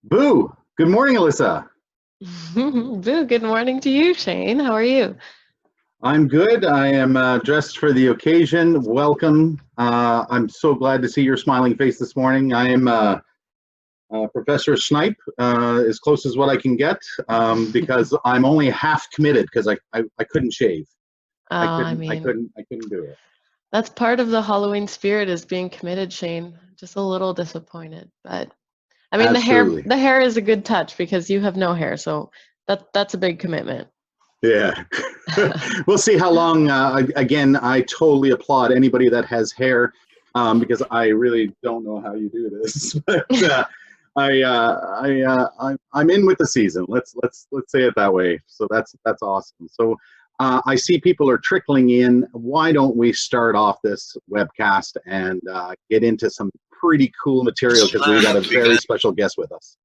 Boo! Good morning, Alyssa. Boo, good morning to you, Shane. How are you? I'm good. I am dressed for the occasion. Welcome. I'm so glad to see your smiling face this morning. I am Professor Snipe, as close as what I can get, because I'm only half committed because I couldn't shave. I I couldn't I mean, couldn't I couldn't do it. that's part of the Halloween spirit is being committed, Shane. Just a little disappointed, but I mean the hair Absolutely. the hair is a good touch because you have no hair, so that's a big commitment. Yeah. We'll see how long. Again, I totally applaud anybody that has hair, because I really don't know how you do this. But I'm in with the season. Let's say it that way. So that's awesome. So I see people are trickling in. Why don't we start off this webcast and get into some pretty cool material because we got a very special guest with us.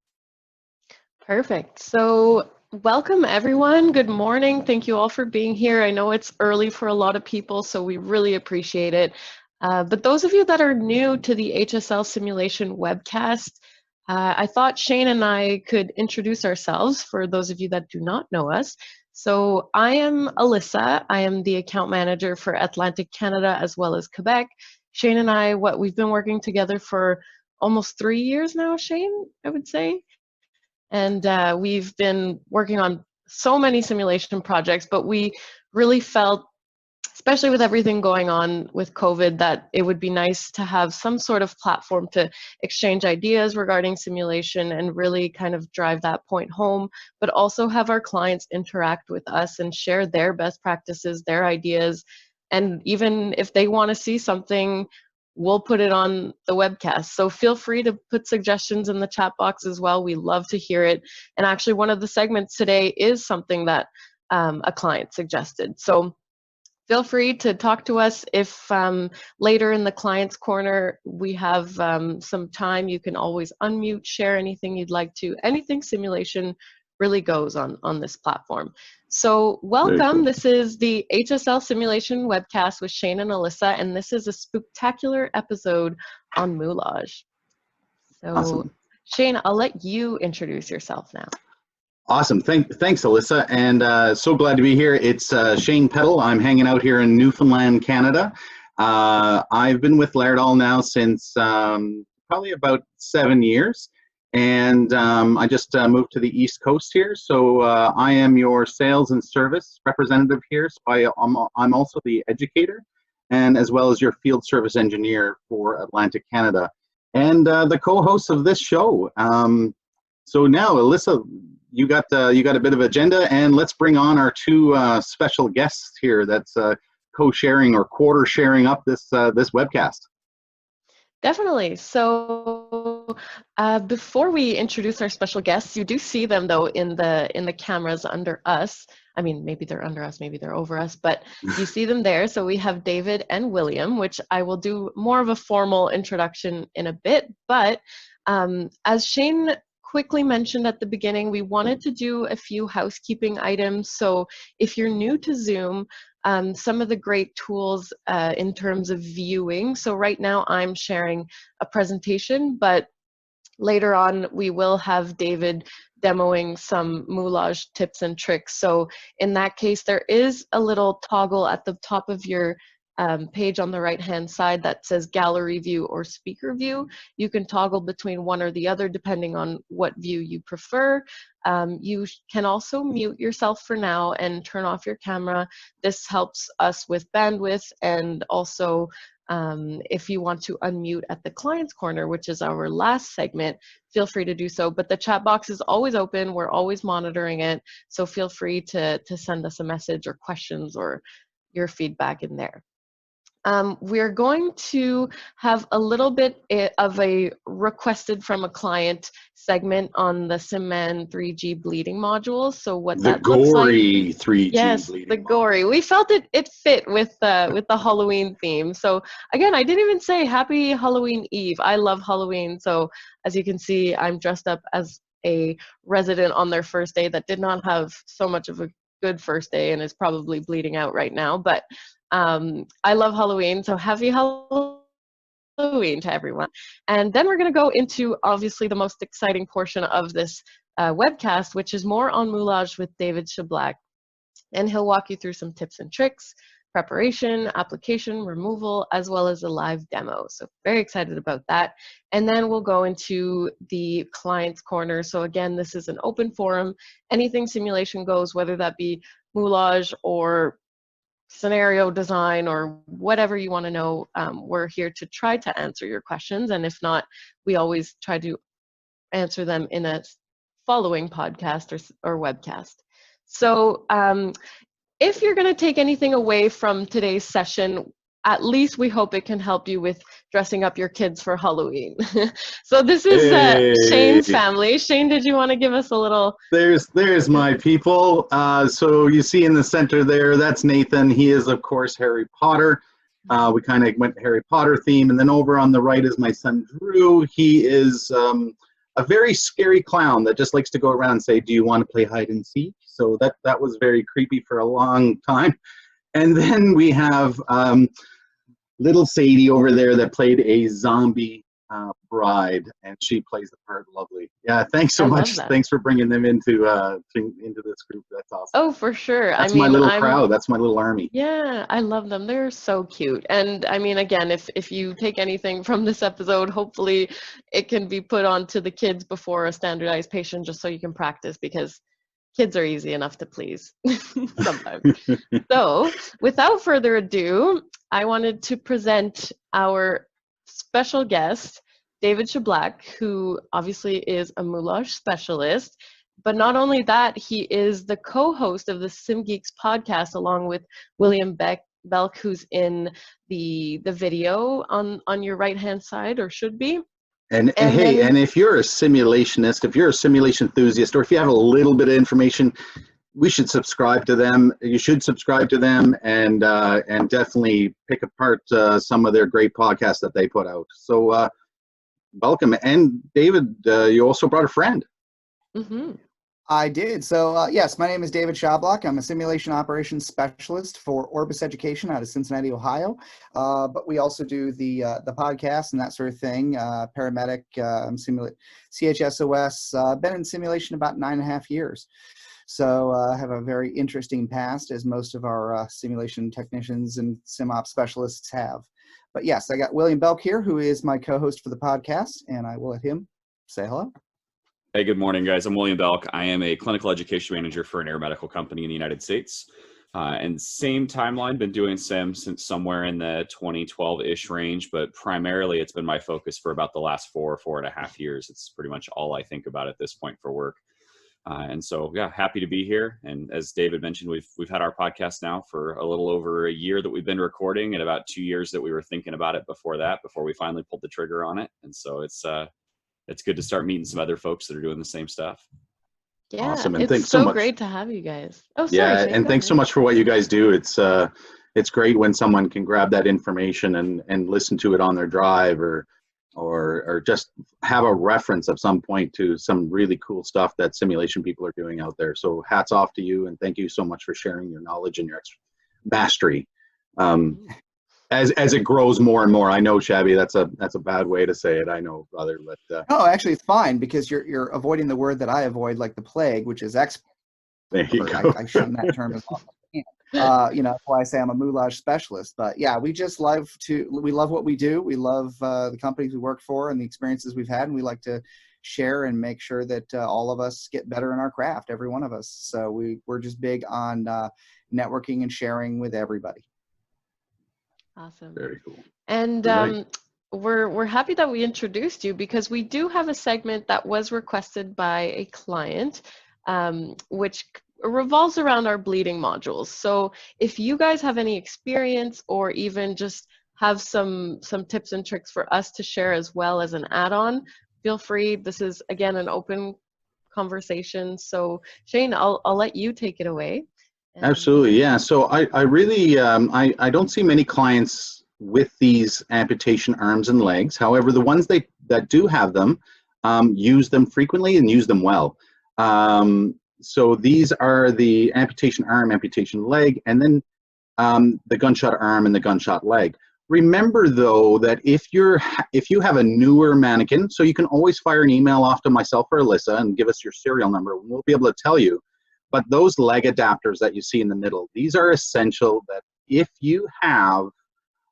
Perfect. So, welcome everyone. Good morning. Thank you all for being here. I know it's early for a lot of people, so we really appreciate it. But those of you that are new to the HSL Simulation WebCast, I thought Shane and I could introduce ourselves for those of you that do not know us. So, I am Alyssa. I am the account manager for Atlantic Canada as well as Quebec. Shane and I, we've been working together for almost 3 years now, Shane, I would say. And we've been working on so many simulation projects, but we really felt, especially with everything going on with COVID, that it would be nice to have some sort of platform to exchange ideas regarding simulation and really kind of drive that point home, but also have our clients interact with us and share their best practices, their ideas. And even if they want to see something, we'll put it on the webcast. So feel free to put suggestions in the chat box as well. We love to hear it. And actually, one of the segments today is something that a client suggested. So feel free to talk to us. If later in the client's corner we have some time, you can always unmute, share anything you'd like to. Anything simulation really goes on this platform. So Very welcome. cool. This is the HSL Simulation webcast with Shane and Alyssa, and this is a spooktacular episode on Moulage. So Awesome. Shane, I'll let you introduce yourself now. Awesome. Thanks, Alyssa. And so glad to be here. It's Shane Peddle. I'm hanging out here in Newfoundland, Canada. I've been with Laerdal now since probably about 7 years. And I just moved to the East Coast here. So I am your sales and service representative here. So I'm also the educator and as well as your field service engineer for Atlantic Canada and the co-host of this show. So now, Alyssa, you got a bit of agenda, and let's bring on our two special guests here. That's co-sharing or quarter sharing up this webcast. Definitely. So before we introduce our special guests, you do see them though in the cameras under us. I mean, maybe they're under us, maybe they're over us, but you see them there. So we have David and William, which I will do more of a formal introduction in a bit. But as Shane quickly mentioned at the beginning, we wanted to do a few housekeeping items. So if you're new to Zoom, some of the great tools in terms of viewing. So right now I'm sharing a presentation, but later on we will have David demoing some moulage tips and tricks. So in that case, there is a little toggle at the top of your page on the right hand side that says gallery view or speaker view. You can toggle between one or the other depending on what view you prefer. You can also mute yourself for now and turn off your camera. This helps us with bandwidth, and also if you want to unmute at the client's corner, which is our last segment, feel free to do so. But the chat box is always open. We're always monitoring it. So feel free to send us a message or questions or your feedback in there. We're going to have a little bit of a requested from a client segment on the SimMan 3G bleeding modules. So what The that looks like. gory 3G Yes, the bleeding gory. module. We felt it fit with the Halloween theme. So again, I didn't even say Happy Halloween Eve. I love Halloween. So as you can see, I'm dressed up as a resident on their first day that did not have so much of a good first day and is probably bleeding out right now. But I love Halloween. So happy Halloween. Halloween to everyone. And then we're going to go into obviously the most exciting portion of this webcast, which is more on moulage with David Shablak. And he'll walk you through some tips and tricks, preparation, application, removal, as well as a live demo. So very excited about that. And then we'll go into the client's corner. So again, this is an open forum. Anything simulation goes, whether that be moulage or scenario design or whatever you want to know. We're here to try to answer your questions. And if not, we always try to answer them in a following podcast or webcast. So if you're going to take anything away from today's session, at least we hope it can help you with dressing up your kids for Halloween. So this is Shane's family. Shane, did you want to give us a little? There's my people. So you see in the center there, that's Nathan. He is, of course, Harry Potter. We kind of went Harry Potter theme. And then over on the right is my son, Drew. He is a very scary clown that just likes to go around and say, do you want to play hide and seek? So that was very creepy for a long time. And then we have little Sadie over there that played a zombie bride, and she plays the part lovely. Yeah, thanks so much. Thanks for bringing them into this group. That's awesome. Oh, for sure. That's my little crowd. That's my little army. Yeah, I love them. They're so cute. And I mean, again, if you take anything from this episode, hopefully it can be put onto the kids before a standardized patient, just so you can practice, because kids are easy enough to please sometimes. So without further ado, I wanted to present our special guest, David Shablak, who obviously is a moulage specialist. But not only that, he is the co-host of the SimGeeks podcast, along with William Belk, who's in the video on your right-hand side, or should be. And hey, and if you're a simulationist, if you're a simulation enthusiast, or if you have a little bit of information, we should subscribe to them. You should subscribe to them, and definitely pick apart some of their great podcasts that they put out. So welcome. And David, you also brought a friend. Mm-hmm. I did. So yes, my name is David Shablak. I'm a simulation operations specialist for Orbis Education out of Cincinnati, Ohio. But we also do the podcast and that sort of thing. Paramedic, CHSOS. Been in simulation about 9.5 years. So I have a very interesting past, as most of our simulation technicians and SimOps specialists have. But yes, I got William Belk here, who is my co-host for the podcast, and I will let him say hello. Hey, good morning, guys. I'm William Belk. I am a clinical education manager for an air medical company in the United States. And same timeline, been doing sim since somewhere in the 2012-ish range, but primarily it's been my focus for about the last 4.5 years. It's pretty much all I think about at this point for work. And so, yeah, happy to be here. And as David mentioned, we've had our podcast now for a little over a year that we've been recording, and about 2 years that we were thinking about it before we finally pulled the trigger on it. And so it's good to start meeting some other folks that are doing the same stuff. Yeah, awesome. And it's thanks so so much. great to have you guys. Oh, sorry. Yeah, Shane, and thanks so much for what you guys do. It's great when someone can grab that information and listen to it on their drive, or just have a reference at some point to some really cool stuff that simulation people are doing out there. So hats off to you, and thank you so much for sharing your knowledge and your mastery. As it grows more and more. I know, Shabby, that's a bad way to say it. I know, brother, but no, actually, it's fine, because you're avoiding the word that I avoid like the plague, which is expert. There you go. I shun that term as often as I can. That's why I say I'm a moulage specialist. But yeah, we love what we do. We love the companies we work for and the experiences we've had, and we like to share and make sure that all of us get better in our craft, every one of us. So we're just big on networking and sharing with everybody. Awesome. Very cool. And we're happy that we introduced you, because we do have a segment that was requested by a client, which revolves around our bleeding modules. So if you guys have any experience, or even just have some tips and tricks for us to share as well as an add-on, feel free. This is, again, an open conversation. So Shane, I'll let you take it away. Absolutely, yeah. So I really, I don't see many clients with these amputation arms and legs. However, the ones that do have them, use them frequently and use them well. So these are the amputation arm, amputation leg, and then the gunshot arm and the gunshot leg. Remember though that if you have a newer mannequin, so you can always fire an email off to myself or Alyssa and give us your serial number, and we'll be able to tell you. But those leg adapters that you see in the middle, these are essential that if you have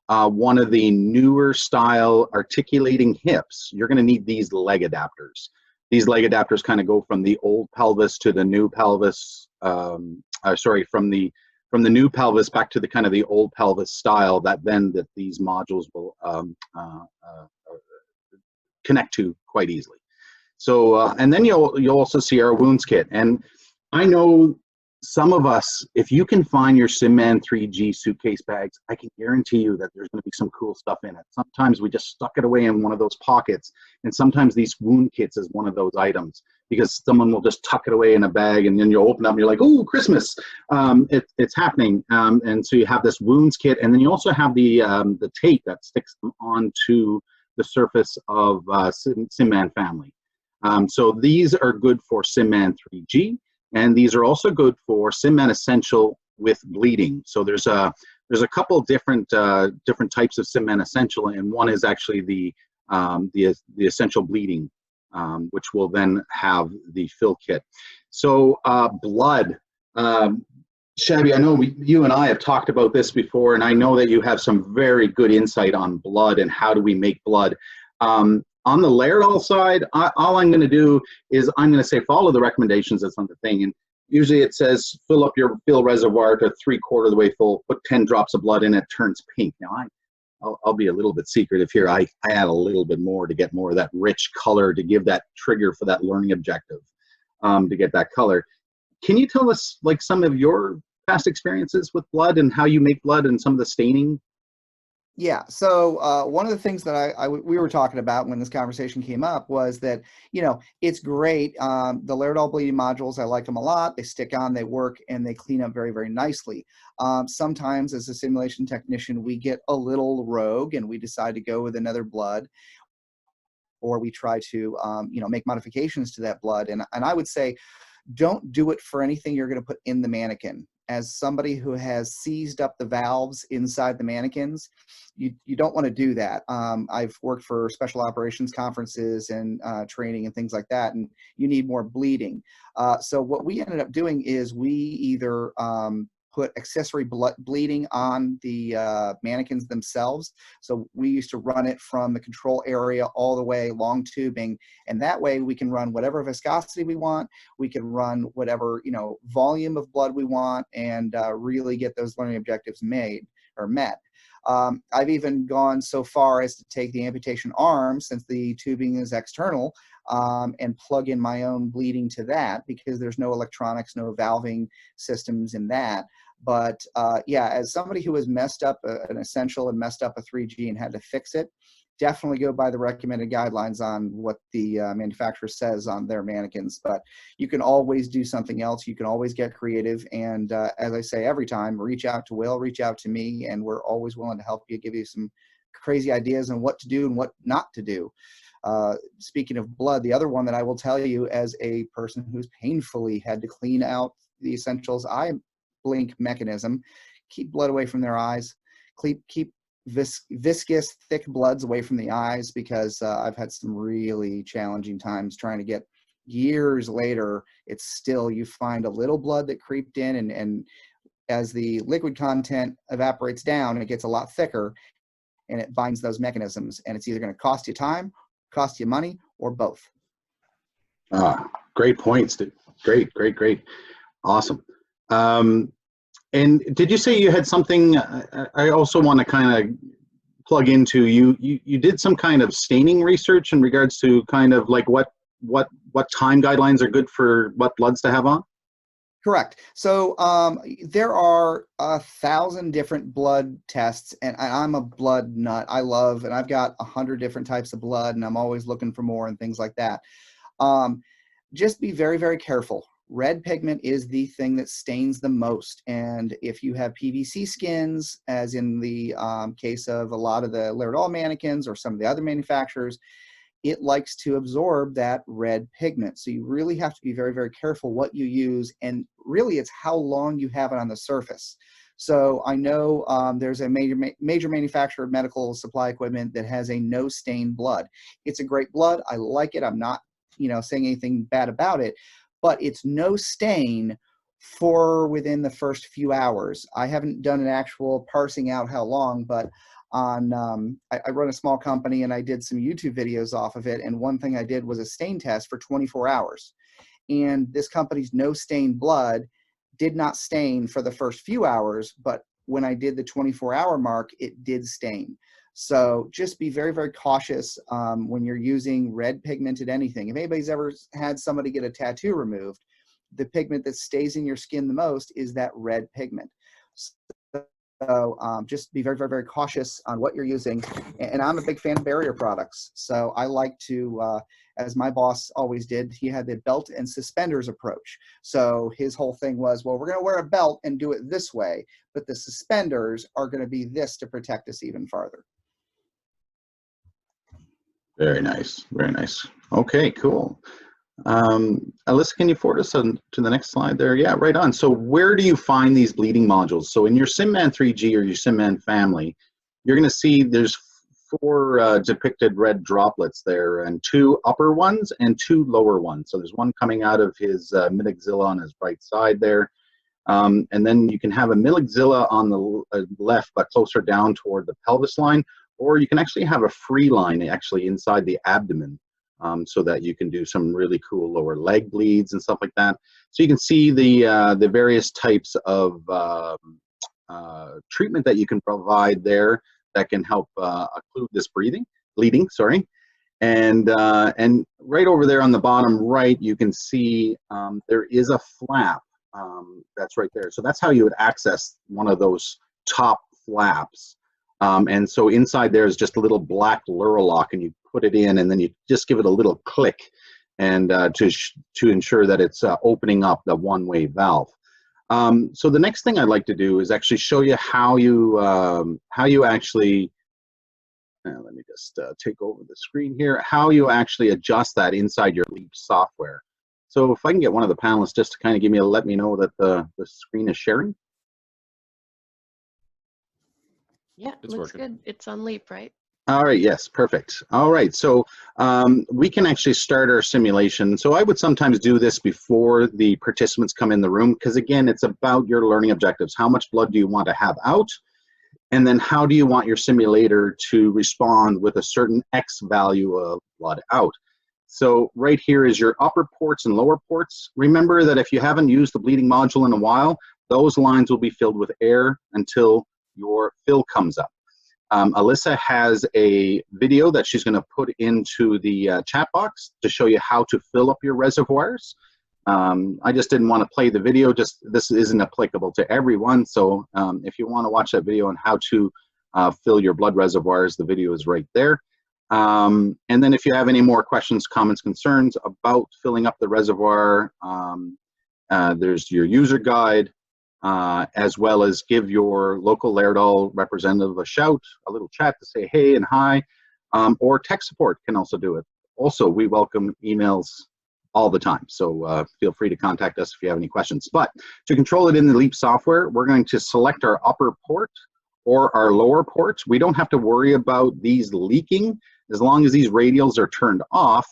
one of the newer style articulating hips, you're going to need these leg adapters. These leg adapters kind of go from the old pelvis to the new pelvis, from the new pelvis back to the kind of the old pelvis style that these modules will connect to quite easily. So, and then you'll also see our wounds kit. And I know some of us, if you can find your SimMan 3G suitcase bags, I can guarantee you that there's going to be some cool stuff in it. Sometimes we just stuck it away in one of those pockets, and sometimes these wound kits is one of those items because someone will just tuck it away in a bag, and then you'll open up and you're like, oh, Christmas, it's happening. And so you have this wounds kit, and then you also have the tape that sticks them onto the surface of SimMan family. So these are good for SimMan 3G. And these are also good for SimMan Essential with bleeding. So there's a couple different types of SimMan Essential, and one is actually the Essential bleeding, which will then have the fill kit. So blood, Shabby, I know you and I have talked about this before, and I know that you have some very good insight on blood and how do we make blood. On the Laerdal side, all I'm going to do is I'm going to say follow the recommendations that's on the thing. And usually it says fill up your fill reservoir to 3/4 of the way full, put 10 drops of blood in, it turns pink. Now I'll be a little bit secretive here. I add a little bit more to get more of that rich color to give that trigger for that learning objective, to get that color. Can you tell us like some of your past experiences with blood and how you make blood and some of the staining? Yeah. So one of the things that we were talking about when this conversation came up was that, it's great. The Laerdal bleeding modules, I like them a lot. They stick on, they work, and they clean up very, very nicely. Sometimes as a simulation technician, we get a little rogue and we decide to go with another blood, or we try to, make modifications to that blood. And I would say, don't do it for anything you're going to put in the mannequin. As somebody who has seized up the valves inside the mannequins, you don't want to do that. I've worked for special operations conferences and training and things like that, and you need more bleeding. So what we ended up doing is we either put accessory bleeding on the mannequins themselves. So we used to run it from the control area all the way, long tubing, and that way we can run whatever viscosity we want. We can run whatever volume of blood we want, and really get those learning objectives made or met. I've even gone so far as to take the amputation arm, since the tubing is external, and plug in my own bleeding to that, because there's no electronics, no valving systems in that. But yeah, as somebody who has messed up an Essential and messed up a 3G and had to fix it, definitely go by the recommended guidelines on what the manufacturer says on their mannequins. But you can always do something else. You can always get creative. And as I say every time, reach out to Will, reach out to me, and we're always willing to help you, give you some crazy ideas on what to do and what not to do. Speaking of blood, the other one that I will tell you, as a person who's painfully had to clean out the Essentials eye blink mechanism, keep blood away from their eyes, keep viscous, thick bloods away from the eyes, because I've had some really challenging times trying to get, years later, it's still, you find a little blood that creeped in, and as the liquid content evaporates down, it gets a lot thicker, and it binds those mechanisms, and it's either going to cost you time, cost you money, or both. Great points, dude. Great. Awesome. And did you say you had something, I also want to kind of plug into, you did some kind of staining research in regards to kind of like what time guidelines are good for what bloods to have on? Correct. So there are 1,000 different blood tests, and I'm a blood nut. I love, and I've got 100 different types of blood, and I'm always looking for more and things like that. Just be very, very careful. Red pigment is the thing that stains the most, and if you have PVC skins, as in the case of a lot of the Laerdal mannequins or some of the other manufacturers, it likes to absorb that red pigment. So you really have to be very, very careful what you use, and really it's how long you have it on the surface. So I know there's a major manufacturer of medical supply equipment that has a no stain blood. It's a great blood. I like it. I'm not, saying anything bad about it, but it's no stain for within the first few hours. I haven't done an actual parsing out how long, but on I run a small company and I did some YouTube videos off of it. And one thing I did was a stain test for 24 hours. And this company's no stain blood did not stain for the first few hours, but when I did the 24-hour mark, it did stain. So just be very, very cautious when you're using red pigmented anything. If anybody's ever had somebody get a tattoo removed, the pigment that stays in your skin the most is that red pigment. So just be very, very, very cautious on what you're using. And I'm a big fan of barrier products. So I like to, as my boss always did, he had the belt and suspenders approach. So his whole thing was, well, we're going to wear a belt and do it this way, but the suspenders are going to be this to protect us even farther. Very nice. Very nice. Okay, cool. Alyssa, can you forward us to the next slide there? Yeah, right on. So where do you find these bleeding modules? So in your SimMan 3G or your SimMan family, you're going to see there's 4 depicted red droplets there, and 2 upper ones and 2 lower ones. So there's one coming out of his mid-axilla on his right side there. And then you can have a mid-axilla on the left, but closer down toward the pelvis line, or you can actually have a free line actually inside the abdomen. So that you can do some really cool lower leg bleeds and stuff like that. So you can see the various types of treatment that you can provide there that can help occlude this bleeding, sorry. And right over there on the bottom right, you can see there is a flap that's right there. So that's how you would access one of those top flaps. And so inside there is just a little black Luralock, and you put it in, and then you just give it a little click, and to ensure that it's opening up the one-way valve. So the next thing I'd like to do is actually show you how you actually. Let me just take over the screen here. How you actually adjust that inside your LEAP software. So if I can get one of the panelists just to kind of let me know that the screen is sharing. Yeah, it looks good. It's on LEAP, right? All right, yes, perfect. All right, so we can actually start our simulation. So I would sometimes do this before the participants come in the room, because again, it's about your learning objectives. How much blood do you want to have out? And then how do you want your simulator to respond with a certain X value of blood out? So right here is your upper ports and lower ports. Remember that if you haven't used the bleeding module in a while, those lines will be filled with air until your fill comes up. Alyssa has a video that she's going to put into the chat box to show you how to fill up your reservoirs. I just didn't want to play the video, this isn't applicable to everyone. So if you want to watch that video on how to fill your blood reservoirs, the video is right there. And then if you have any more questions, comments, concerns about filling up the reservoir, there's your user guide. As well as give your local Laerdal representative a shout, a little chat to say hey and hi, or tech support can also do it. Also, we welcome emails all the time, so feel free to contact us if you have any questions. But to control it in the LEAP software, we're going to select our upper port or our lower ports. We don't have to worry about these leaking. As long as these radials are turned off,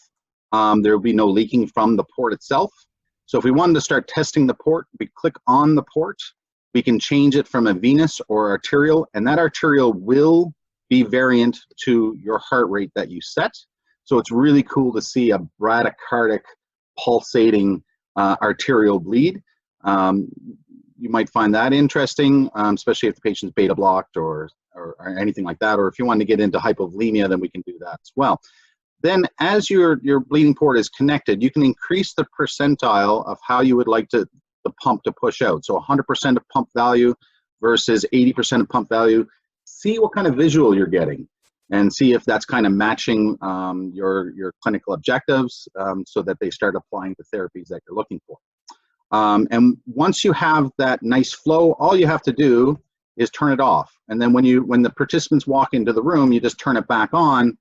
there will be no leaking from the port itself. So if we wanted to start testing the port, we click on the port. We can change it from a venous or arterial, and that arterial will be variant to your heart rate that you set. So it's really cool to see a bradycardic pulsating arterial bleed. You might find that interesting, especially if the patient's beta blocked or anything like that. Or if you want to get into hypovolemia, then we can do that as well. Then as your bleeding port is connected, you can increase the percentile of how you would like the pump to push out. So 100% of pump value versus 80% of pump value. See what kind of visual you're getting and see if that's kind of matching your clinical objectives so that they start applying the therapies that you're looking for. And once you have that nice flow, all you have to do is turn it off. And then when the participants walk into the room, you just turn it back on,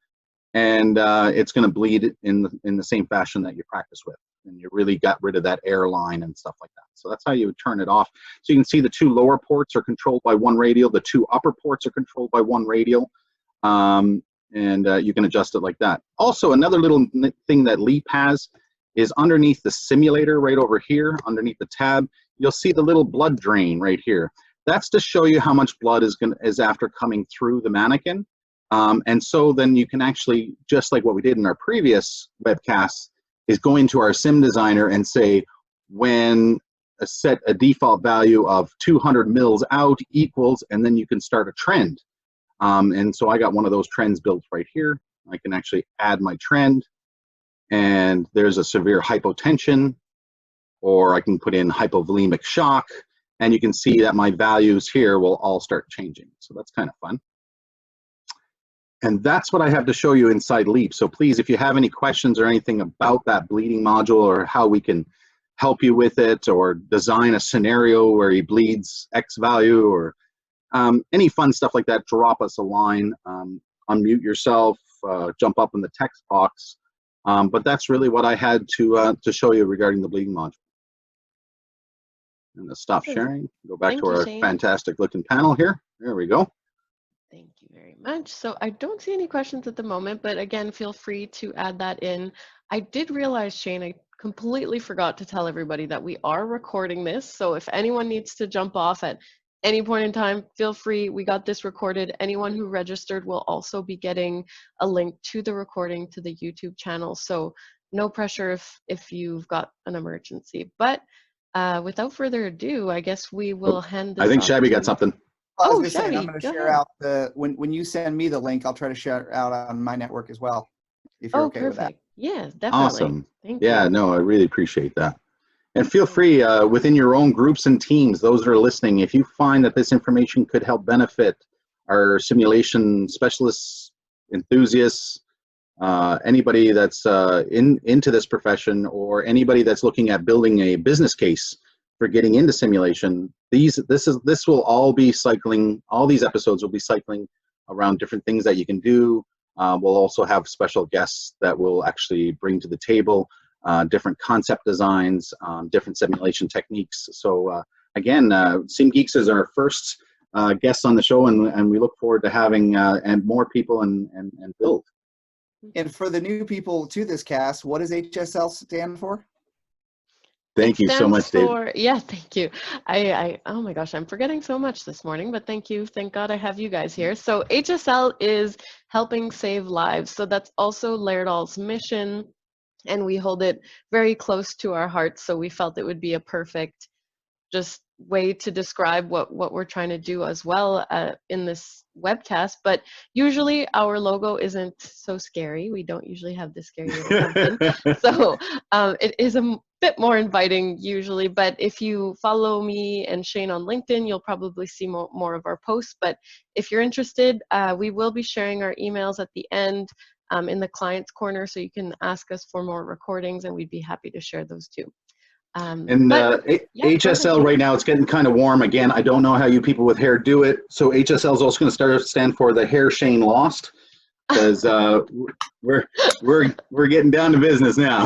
and it's going to bleed in the same fashion that you practice with, and you really got rid of that air line and stuff like that. So that's how you would turn it off. So you can see the 2 lower ports are controlled by 1 radial. The 2 upper ports are controlled by 1 radial. And you can adjust it like that. Also, another little thing that Leap has is underneath the simulator right over here, underneath the tab, you'll see the little blood drain right here. That's to show you how much blood is after coming through the mannequin. And so then you can actually, just like what we did in our previous webcasts, is go into our sim designer and say, when set a default value of 200 mils out equals, and then you can start a trend. And so I got one of those trends built right here. I can actually add my trend, and there's a severe hypotension, or I can put in hypovolemic shock, and you can see that my values here will all start changing. So that's kind of fun. And that's what I have to show you inside Leap. So please, if you have any questions or anything about that bleeding module, or how we can help you with it, or design a scenario where he bleeds X value, or any fun stuff like that, drop us a line, unmute yourself, jump up in the text box. But that's really what I had to show you regarding the bleeding module. And let's stop sharing, go back to our fantastic looking panel here. There we go. Thank you very much. So I don't see any questions at the moment, but again, feel free to add that in. I did realize, Shane, I completely forgot to tell everybody that we are recording this. So if anyone needs to jump off at any point in time, feel free. We got this recorded. Anyone who registered will also be getting a link to the recording to the YouTube channel. So no pressure if you've got an emergency. But without further ado, I guess we will hand this I think off Shabby to... got something. I was Oh, going to say, I'm Shabby, going to go share ahead. out the, when you send me the link, I'll try to share it out on my network as well, if you're okay with that. Yeah, definitely. Awesome. Thank Yeah, you. no, I really appreciate that. And feel free, within your own groups and teams, those that are listening, if you find that this information could help benefit our simulation specialists, enthusiasts, anybody that's into this profession, or anybody that's looking at building a business case for getting into simulation, this will all be cycling, all these episodes will be cycling around different things that you can do. We'll also have special guests that will actually bring to the table different concept designs, different simulation techniques. So again, SimGeeks is our first guest on the show, and we look forward to having and more people and build. And for the new people to this cast, what does HSL stand for? Thank you so much, Dave. Yeah, thank you. Oh my gosh, I'm forgetting so much this morning, but thank you. Thank God I have you guys here. So HSL is helping save lives. So that's also Lairdal's mission, and we hold it very close to our hearts. So we felt it would be a perfect just way to describe what we're trying to do as well in this webcast. But usually our logo isn't so scary. We don't usually have this scary little pumpkin. So it is a bit more inviting usually. But if you follow me and Shane on LinkedIn, you'll probably see more of our posts. But if you're interested, we will be sharing our emails at the end in the client's corner, so you can ask us for more recordings, and we'd be happy to share those too. HSL right now, it's getting kind of warm again. I don't know how you people with hair do it. So HSL is also going to stand for the hair Shane lost, because we're getting down to business now.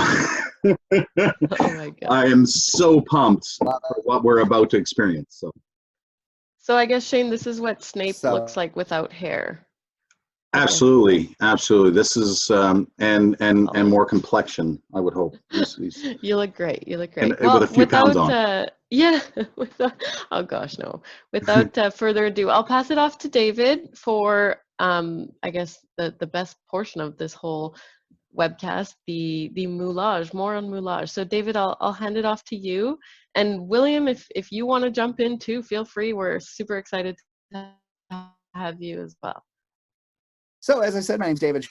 Oh my God. I am so pumped for what we're about to experience. So I guess, Shane, this is what Snape looks like without hair. Absolutely, absolutely. This is and more complexion, I would hope. You look great. You look great. And, with a few pounds on. Yeah. Oh gosh, no. Without further ado, I'll pass it off to David for I guess the best portion of this whole webcast, the moulage, more on moulage. So David, I'll hand it off to you. And William, if you want to jump in too, feel free. We're super excited to have you as well. So as I said, my name's David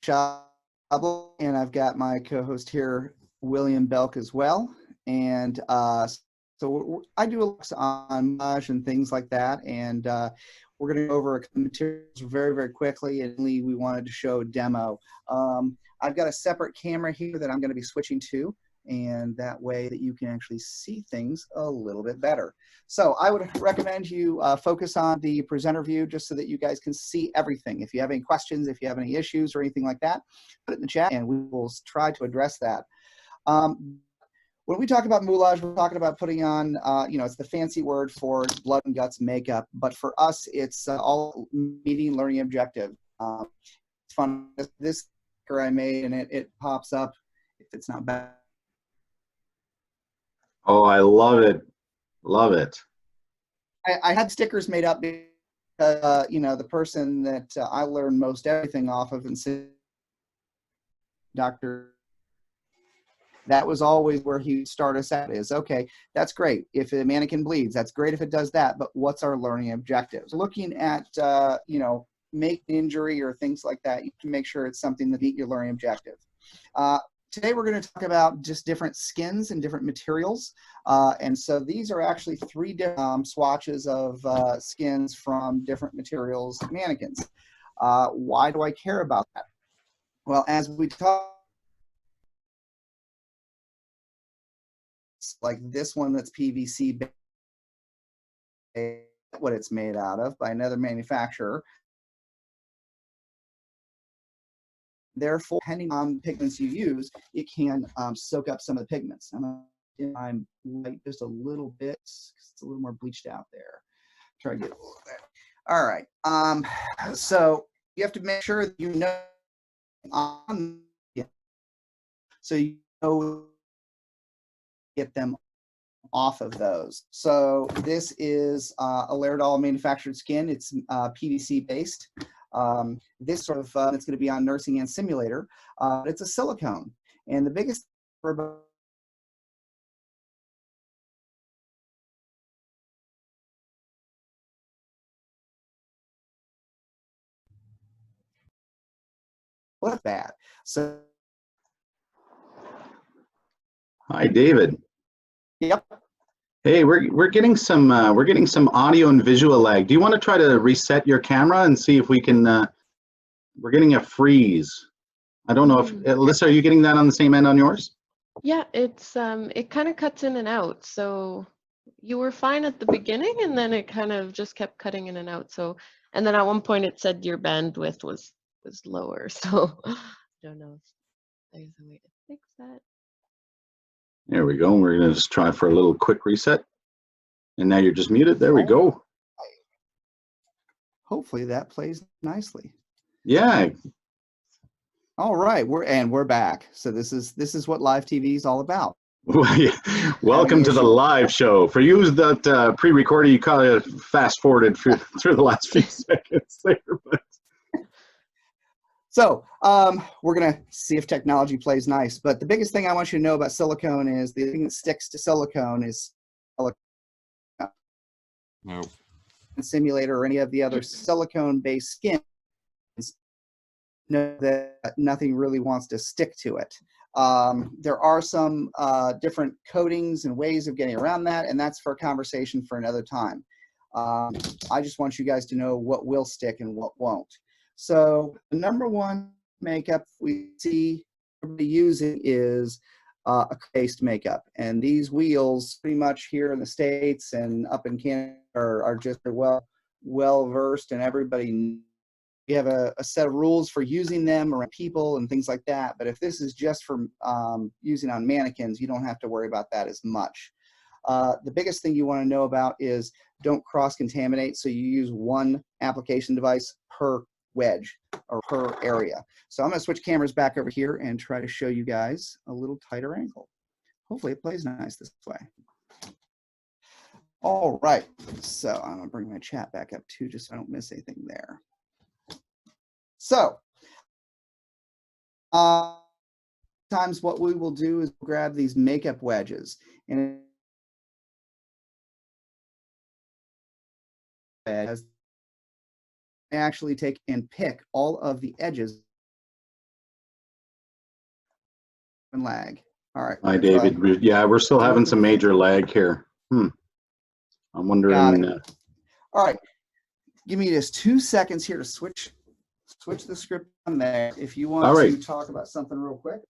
Shablak, and I've got my co-host here, William Belk, as well. And so I do a lot on moulage and things like that. And we're going to go over materials very, very quickly. And we wanted to show a demo. I've got a separate camera here that I'm going to be switching to, and that way that you can actually see things a little bit better. So I would recommend you focus on the presenter view just so that you guys can see everything. If you have any questions, if you have any issues or anything like that, put it in the chat and we will try to address that. when we talk about moulage, we're talking about putting on, it's the fancy word for blood and guts makeup, but for us, it's all meeting learning objective. It's fun. This sticker I made, and it pops up if it's not bad. Oh, I love it. Love it. I had stickers made up because, the person that I learned most everything off of, and Dr. That was always where he would start us out is, okay, that's great. If a mannequin bleeds, that's great if it does that, but what's our learning objectives? Looking at, make injury or things like that, you can make sure it's something that meet your learning objective. Today we're going to talk about just different skins and different materials. And so these are actually 3 different swatches of skins from different materials mannequins. Why do I care about that? Well, as we talk, like this one that's PVC, what it's made out of by another manufacturer. Therefore, depending on the pigments you use, it can soak up some of the pigments. I'm light just a little bit, because it's a little more bleached out there. Try to get a little bit. All right. So you have to make sure that you know so you know get them off of those. So this is a Laerdal manufactured skin. It's PVC based. This sort of it's going to be on Nursing and Simulator. It's a silicone, and the biggest well, that's bad. So Hi, David. yep. Hey, we're getting some audio and visual lag. Do you want to try to reset your camera and see if we can? We're getting a freeze. I don't know if Alyssa, are you getting that on the same end on yours? Yeah, it's it kind of cuts in and out. So you were fine at the beginning, and then it kind of just kept cutting in and out. So, and then at one point it said your bandwidth was lower. So I don't know if there's a way to fix that. There we go. We're going to just try for a little quick reset. And now you're just muted. There we go. Hopefully that plays nicely. Yeah. All right, we're back. So this is what live TV is all about. Welcome to the live show. For you that pre-recorded, you kind of fast forwarded through the last few seconds there. But. So we're going to see if technology plays nice. But the biggest thing I want you to know about silicone is the thing that sticks to silicone is silicone. No. Simulator or any of the other silicone-based skins know that nothing really wants to stick to it. There are some different coatings and ways of getting around that, and that's for a conversation for another time. I just want you guys to know what will stick and what won't. So the number one makeup we see everybody using is acrylic-based makeup, and these wheels pretty much here in the States and up in Canada are just well versed, and everybody, you have a set of rules for using them around people and things like that. But if this is just for using on mannequins, you don't have to worry about that as much. The biggest thing you want to know about is don't cross-contaminate, so you use one application device per wedge or per area. So I'm going to switch cameras back over here and try to show you guys a little tighter angle. Hopefully it plays nice this way. All right, so I'm going to bring my chat back up too, just so I don't miss anything there. So times what we will do is grab these makeup wedges and actually take and pick all of the edges and lag. All right. Hi, David. Yeah, we're still having some major lag here. I'm wondering. All right. Give me just 2 seconds here to switch the script on there. If you want to talk about something real quick.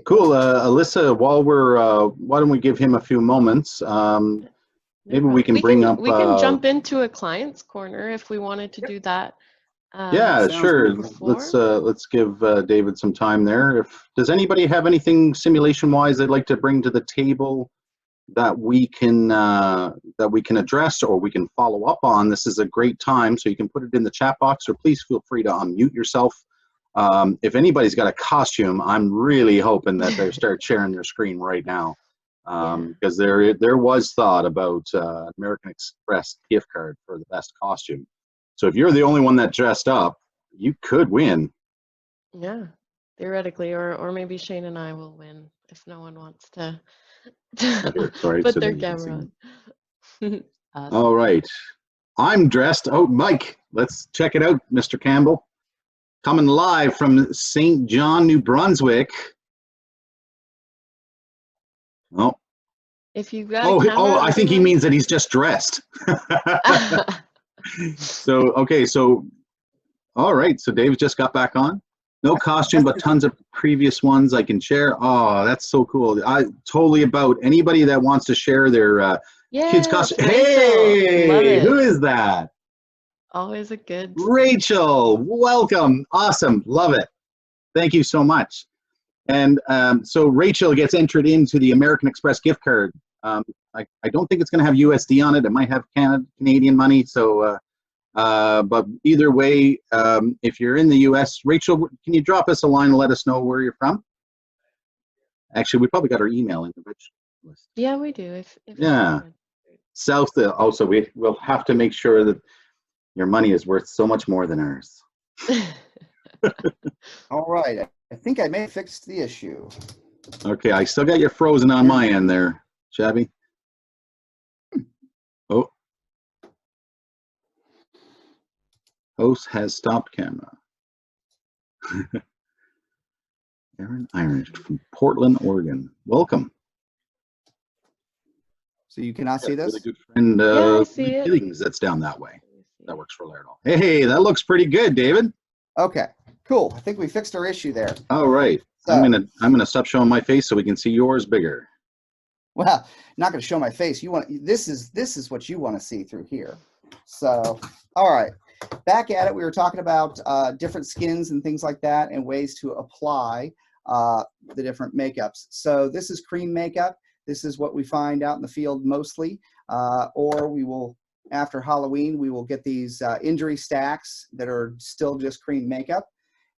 Cool. Alyssa, why don't we give him a few moments? Maybe we can bring up. We can jump into a client's corner if we wanted to do that. Yeah, Sounds sure. good. Let's give David some time there. Does anybody have anything simulation wise they'd like to bring to the table that we can address or we can follow up on? This is a great time, so you can put it in the chat box, or please feel free to unmute yourself. If anybody's got a costume, I'm really hoping that they start sharing their screen right now, because there was thought about American Express gift card for the best costume. So if you're the only one that dressed up, you could win. Yeah, theoretically, or maybe Shane and I will win if no one wants to Sorry, put so their then you can camera see. on. Awesome. All right, I'm dressed. Oh, Mike, let's check it out, Mr. Campbell. Coming live from St. John, New Brunswick. Oh. If you got a camera, Oh, I think he means that he's just dressed. So, okay, so, all right, so Dave just got back on. No costume, but tons of previous ones I can share. Oh, that's so cool. I totally about anybody that wants to share their kids' costume. Hey, who is that? Always a good. Rachel, welcome. Awesome, love it. Thank you so much. And so Rachel gets entered into the American Express gift card. I don't think it's going to have USD on it. It might have Canadian money. So, but either way, if you're in the US, Rachel, can you drop us a line and let us know where you're from? Actually, we probably got our email in the list. Yeah, we do. If yeah. South. Also, we'll have to make sure that your money is worth so much more than ours. All right. I think I may have fixed the issue. Okay, I still got you frozen on my end there, Shabby. Oh. Host has stopped camera. Aaron Irish from Portland, Oregon. Welcome. So you cannot see this? Really good friend, I see it. Billings, that's down that way. That works for Laerdal. Hey, that looks pretty good, David. Okay, cool. I think we fixed our issue there. All right. So, I'm gonna stop showing my face so we can see yours bigger. Well, not gonna show my face. This is what you want to see through here. So, all right. Back at it, we were talking about different skins and things like that and ways to apply the different makeups. So this is cream makeup. This is what we find out in the field mostly, or we will, after Halloween, we will get these injury stacks that are still just cream makeup,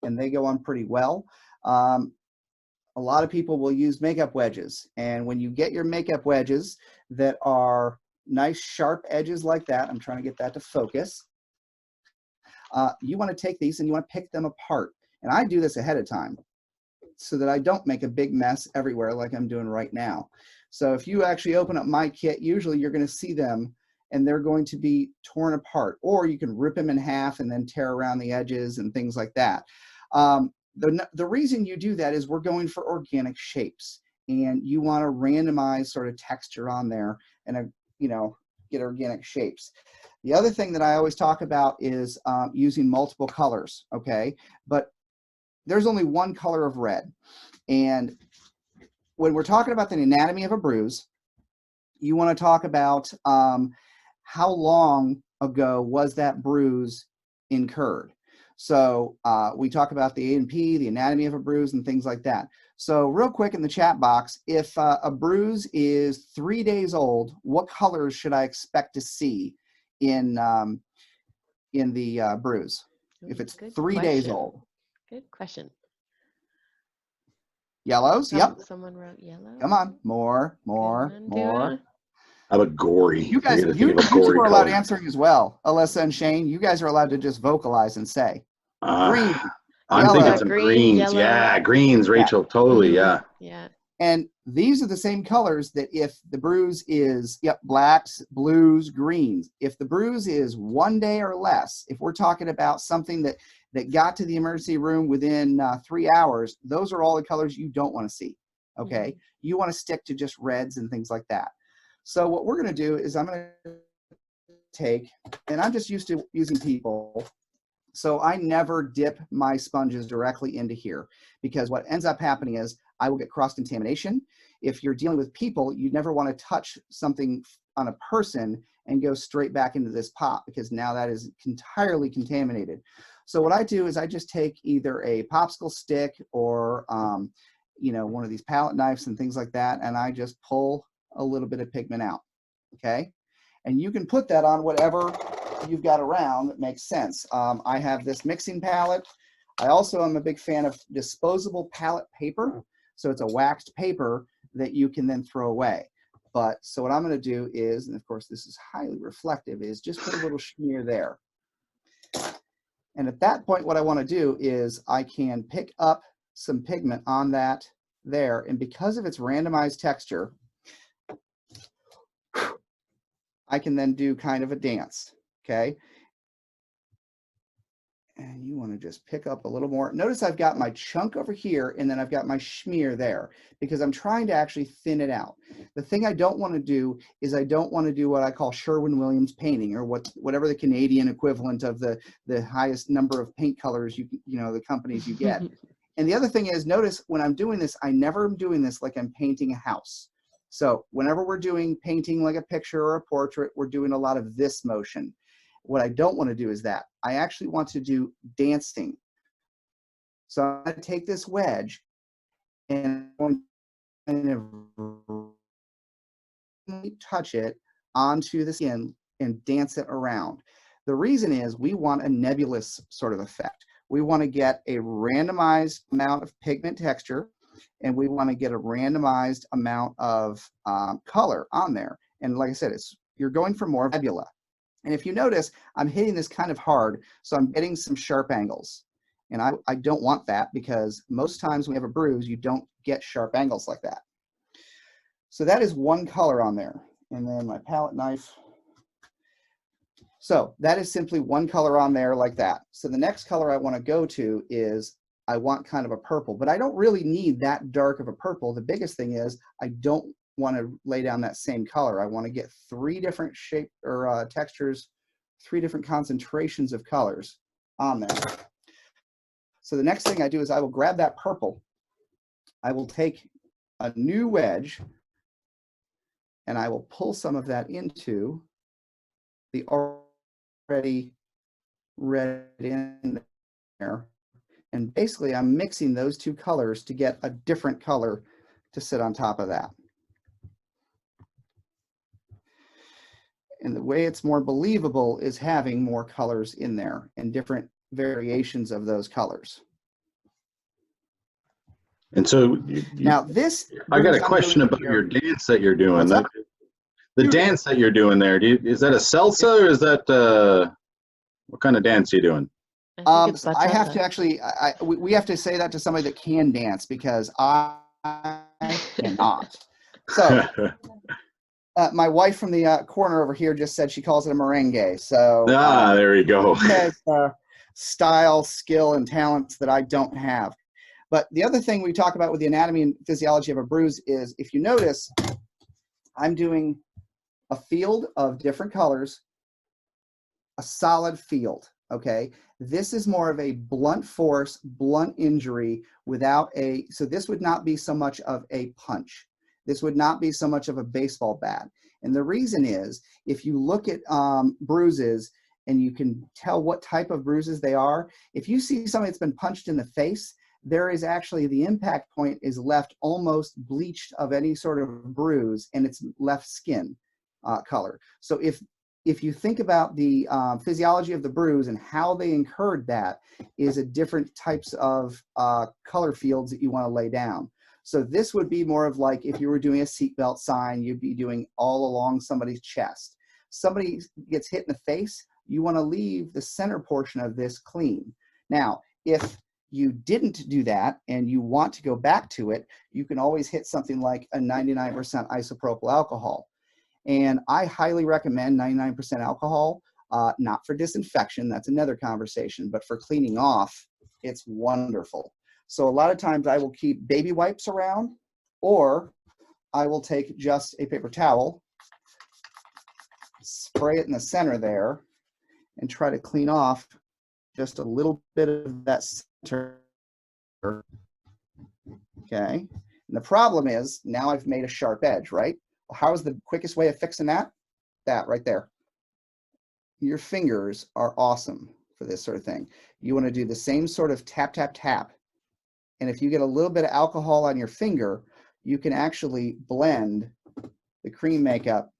and they go on pretty well. A lot of people will use makeup wedges, and when you get your makeup wedges that are nice sharp edges like that, I'm trying to get that to focus, you want to take these and you want to pick them apart. And I do this ahead of time so that I don't make a big mess everywhere like I'm doing right now. So if you actually open up my kit, usually you're going to see them and they're going to be torn apart, or you can rip them in half and then tear around the edges and things like that. The reason you do that is we're going for organic shapes, and you want to randomize sort of texture on there and get organic shapes. The other thing that I always talk about is using multiple colors, okay? But there's only one color of red. And when we're talking about the anatomy of a bruise, you want to talk about how long ago was that bruise incurred. So we talk about the A&P, the anatomy of a bruise, and things like that. So real quick in the chat box, if a bruise is 3 days old, what colors should I expect to see in the bruise? If it's 3 days old. Good question. Yellows? Yep. Someone wrote yellow. Come on. More. How about gory? You guys, you two are allowed answering as well. Alyssa and Shane, you guys are allowed to just vocalize and say. Green. I'm thinking some greens. Yellow. Yeah, greens, Rachel. Yeah. Totally, yeah. Yeah. And these are the same colors that if the bruise is, blacks, blues, greens. If the bruise is 1 day or less, if we're talking about something that got to the emergency room within 3 hours, those are all the colors you don't want to see, okay? You want to stick to just reds and things like that. So what we're going to do is I'm going to take, and I'm just used to using people, so I never dip my sponges directly into here, because what ends up happening is I will get cross-contamination. If you're dealing with people, you never want to touch something on a person and go straight back into this pot, because now that is entirely contaminated. So what I do is I just take either a popsicle stick or, you know, one of these palette knives and things like that, and I just pull a little bit of pigment out, okay? And you can put that on whatever you've got around that makes sense. I have this mixing palette. I also am a big fan of disposable palette paper. So it's a waxed paper that you can then throw away. But so what I'm going to do is, and of course this is highly reflective, is just put a little smear there. And at that point, what I want to do is I can pick up some pigment on that there. And because of its randomized texture, I can then do kind of a dance, okay? And you want to just pick up a little more. Notice I've got my chunk over here, and then I've got my smear there, because I'm trying to actually thin it out. The thing I don't want to do is I don't want to do what I call Sherwin-Williams painting, or whatever the Canadian equivalent of the highest number of paint colors you know, the companies you get. And the other thing is, notice when I'm doing this, I never am doing this like I'm painting a house. So whenever we're doing painting like a picture or a portrait, we're doing a lot of this motion. What I don't want to do is that. I actually want to do dancing. So I'm going to take this wedge and I'm going to touch it onto the skin and dance it around. The reason is we want a nebulous sort of effect. We want to get a randomized amount of pigment texture, and we want to get a randomized amount of color on there. And like I said, you're going for more nebula. And if you notice, I'm hitting this kind of hard, so I'm getting some sharp angles. And I don't want that, because most times when we have a bruise, you don't get sharp angles like that. So that is one color on there. And then my palette knife. So that is simply one color on there like that. So the next color I want to go to is, I want kind of a purple, but I don't really need that dark of a purple. The biggest thing is I don't want to lay down that same color. I want to get 3 different shape or textures, 3 different concentrations of colors on there. So the next thing I do is I will grab that purple. I will take a new wedge and I will pull some of that into the already red in there. And basically I'm mixing those 2 colors to get a different color to sit on top of that. And the way it's more believable is having more colors in there and different variations of those colors. And so now this, I got a question about your dance that you're doing. The dance that you're doing there, is that a salsa, or is that what kind of dance are you doing? I have to actually, we have to say that to somebody that can dance, because I cannot. So my wife from the corner over here just said she calls it a merengue. So there you go. Has style, skill, and talents that I don't have. But the other thing we talk about with the anatomy and physiology of a bruise is, if you notice, I'm doing a field of different colors, a solid field. Okay, this is more of a blunt force, blunt injury without a, so this would not be so much of a punch. This would not be so much of a baseball bat. And the reason is, if you look at bruises and you can tell what type of bruises they are, if you see somebody that's been punched in the face, there is actually, the impact point is left almost bleached of any sort of bruise, and it's left skin color. So if you think about the physiology of the bruise and how they incurred that, is a different types of color fields that you want to lay down. So this would be more of like, if you were doing a seatbelt sign, you'd be doing all along somebody's chest. Somebody gets hit in the face, you want to leave the center portion of this clean. Now, if you didn't do that and you want to go back to it, you can always hit something like a 99% isopropyl alcohol. And I highly recommend 99% alcohol, not for disinfection, that's another conversation, but for cleaning off, it's wonderful. So a lot of times I will keep baby wipes around, or I will take just a paper towel, spray it in the center there, and try to clean off just a little bit of that center. Okay, and the problem is, now I've made a sharp edge, right? Well, how is the quickest way of fixing that? That right there. Your fingers are awesome. for this sort of thing. You want to do the same sort of tap, tap, tap. And if you get a little bit of alcohol on your finger, you can actually blend the cream makeup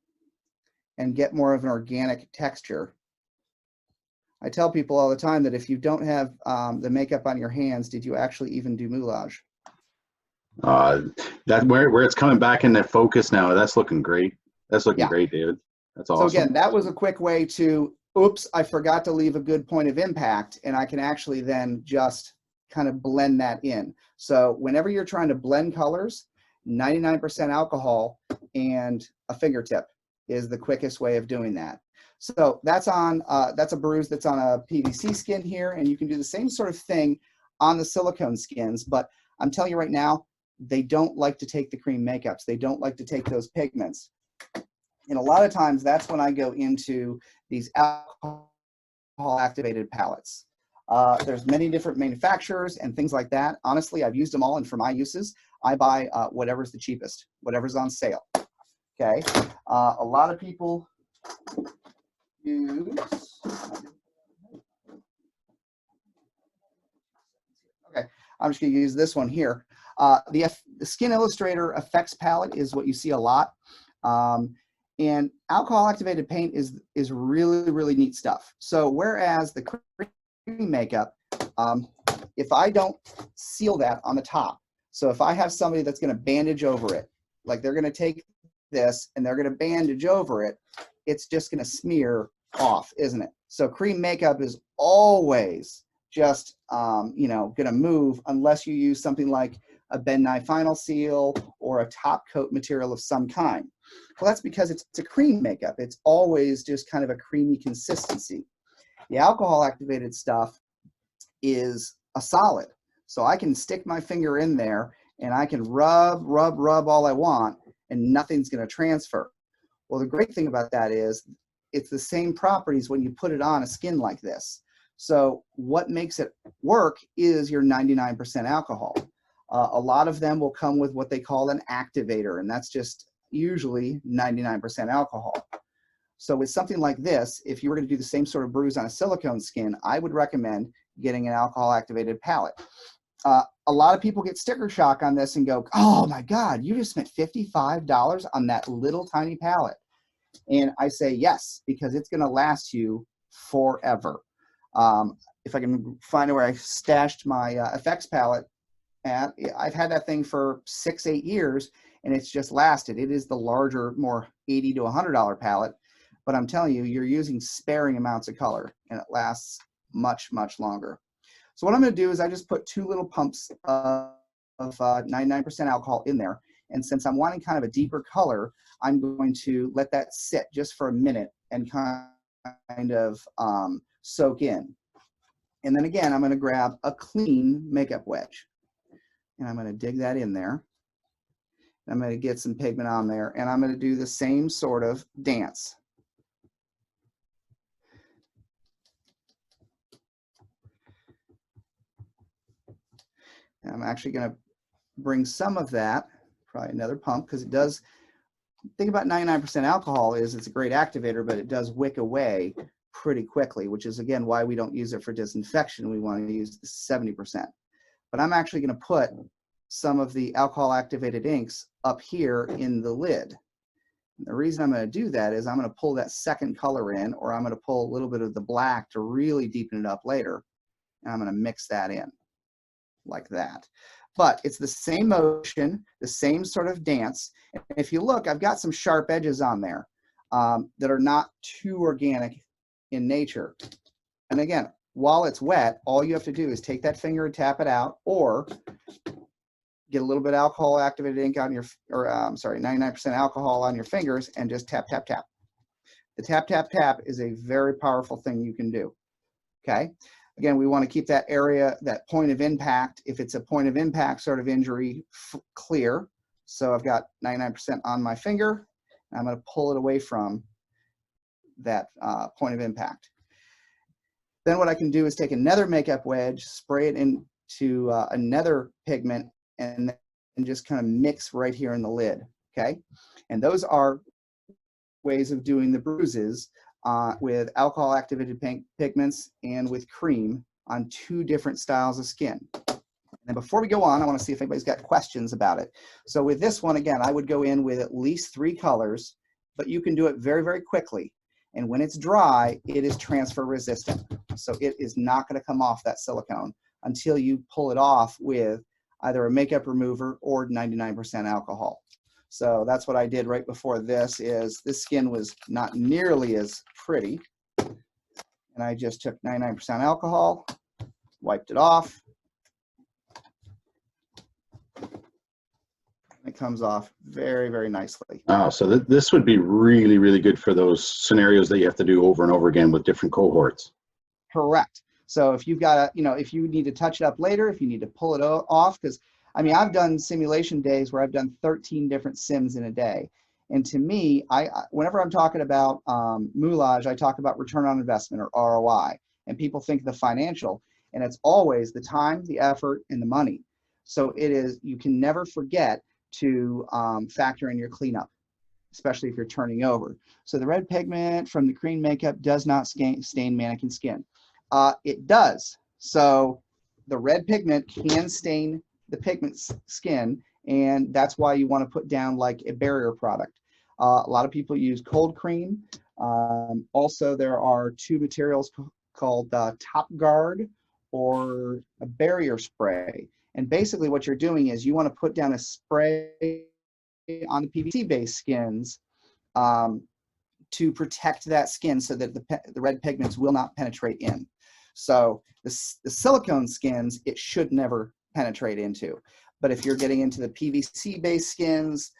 and get more of an organic texture. I tell people all the time that if you don't have the makeup on your hands, did you actually even do moulage? That where it's coming back into focus now. That's looking great. That's looking great, David. That's awesome. So again, that was a quick way to, oops, I forgot to leave a good point of impact, and I can actually then just kind of blend that in. So whenever you're trying to blend colors, 99% alcohol and a fingertip is the quickest way of doing that. So that's on, that's a bruise that's on a PVC skin here, and you can do the same sort of thing on the silicone skins, but I'm telling you right now, they don't like to take the cream makeups. They don't like to take those pigments. And a lot of times that's when I go into these alcohol activated palettes. There's many different manufacturers and things like that. Honestly, I've used them all, and for my uses, I buy whatever's the cheapest, whatever's on sale. Okay, a lot of people use. Okay, I'm just going to use this one here. The Skin Illustrator Effects palette is what you see a lot. And alcohol activated paint is really, really neat stuff. So whereas the cream makeup, if I don't seal that on the top, so if I have somebody that's going to bandage over it, like they're going to take this and they're going to bandage over it, it's just going to smear off, isn't it? So cream makeup is always just, you know, going to move unless you use something like a Ben Nye Final Seal or a top coat material of some kind. Well, that's because it's a cream makeup. It's always just kind of a creamy consistency. The alcohol activated stuff is a solid. So I can stick my finger in there and I can rub all I want and nothing's going to transfer. Well, the great thing about that is it's the same properties when you put it on a skin like this. So what makes it work is your 99% alcohol. A lot of them will come with what they call an activator, and that's just usually 99% alcohol. So with something like this, if you were going to do the same sort of bruise on a silicone skin, I would recommend getting an alcohol activated palette. A lot of people get sticker shock on this and go, oh my God, you just spent $55 on that little tiny palette. And I say yes, because it's going to last you forever. If I can find where I stashed my effects palette at, I've had that thing for 6-8 years and it's just lasted. It is the larger, more $80 to $100 palette, but I'm telling you, you're using sparing amounts of color and it lasts much, much longer. So what I'm going to do is I just put 2 little pumps of 99% alcohol in there. And since I'm wanting kind of a deeper color, I'm going to let that sit just for a minute and kind of soak in. And then again, I'm going to grab a clean makeup wedge. And I'm going to dig that in there. I'm going to get some pigment on there. And I'm going to do the same sort of dance. And I'm actually going to bring some of that, probably another pump, because it does, the thing about 99% alcohol is it's a great activator, but it does wick away pretty quickly, which is again why we don't use it for disinfection. We want to use the 70%. But I'm actually going to put some of the alcohol activated inks up here in the lid. And the reason I'm going to do that is I'm going to pull that second color in, or I'm going to pull a little bit of the black to really deepen it up later. And I'm going to mix that in like that. But it's the same motion, the same sort of dance. And if you look, I've got some sharp edges on there that are not too organic in nature. And again, while it's wet, all you have to do is take that finger and tap it out, or get a little bit of alcohol activated ink on your, or 99% alcohol on your fingers and just tap, tap, tap. The tap, tap, tap is a very powerful thing you can do. Okay. Again, we want to keep that area, that point of impact, if it's a point of impact sort of injury, clear. So I've got 99% on my finger, and I'm going to pull it away from that point of impact. Then what I can do is take another makeup wedge, spray it into another pigment, and just kind of mix right here in the lid, okay? And those are ways of doing the bruises with alcohol activated pigments and with cream on 2 different styles of skin. And before we go on, I want to see if anybody's got questions about it. So with this one, again, I would go in with at least 3 colors, but you can do it very, very quickly. And when it's dry, it is transfer resistant. So it is not going to come off that silicone until you pull it off with either a makeup remover or 99% alcohol. So that's what I did right before this. This skin was not nearly as pretty. And I just took 99% alcohol, wiped it off. It comes off very, very nicely. Oh, so this would be really, really good for those scenarios that you have to do over and over again with different cohorts. Correct. So if you've got if you need to touch it up later, if you need to pull it off, because I mean, I've done simulation days where I've done 13 different sims in a day. And to me, whenever I'm talking about Moulage, I talk about return on investment or ROI. And people think the financial, and it's always the time, the effort, and the money. So you can never forget to factor in your cleanup, especially if you're turning over. So the red pigment from the cream makeup does not stain mannequin skin. It does. So the red pigment can stain the pigment skin, and that's why you want to put down like a barrier product. A lot of people use cold cream. Also, there are 2 materials called Top Guard or a barrier spray. And basically what you're doing is you want to put down a spray on the PVC-based skins to protect that skin so that the red pigments will not penetrate in. So the silicone skins, it should never penetrate into. But if you're getting into the PVC-based skins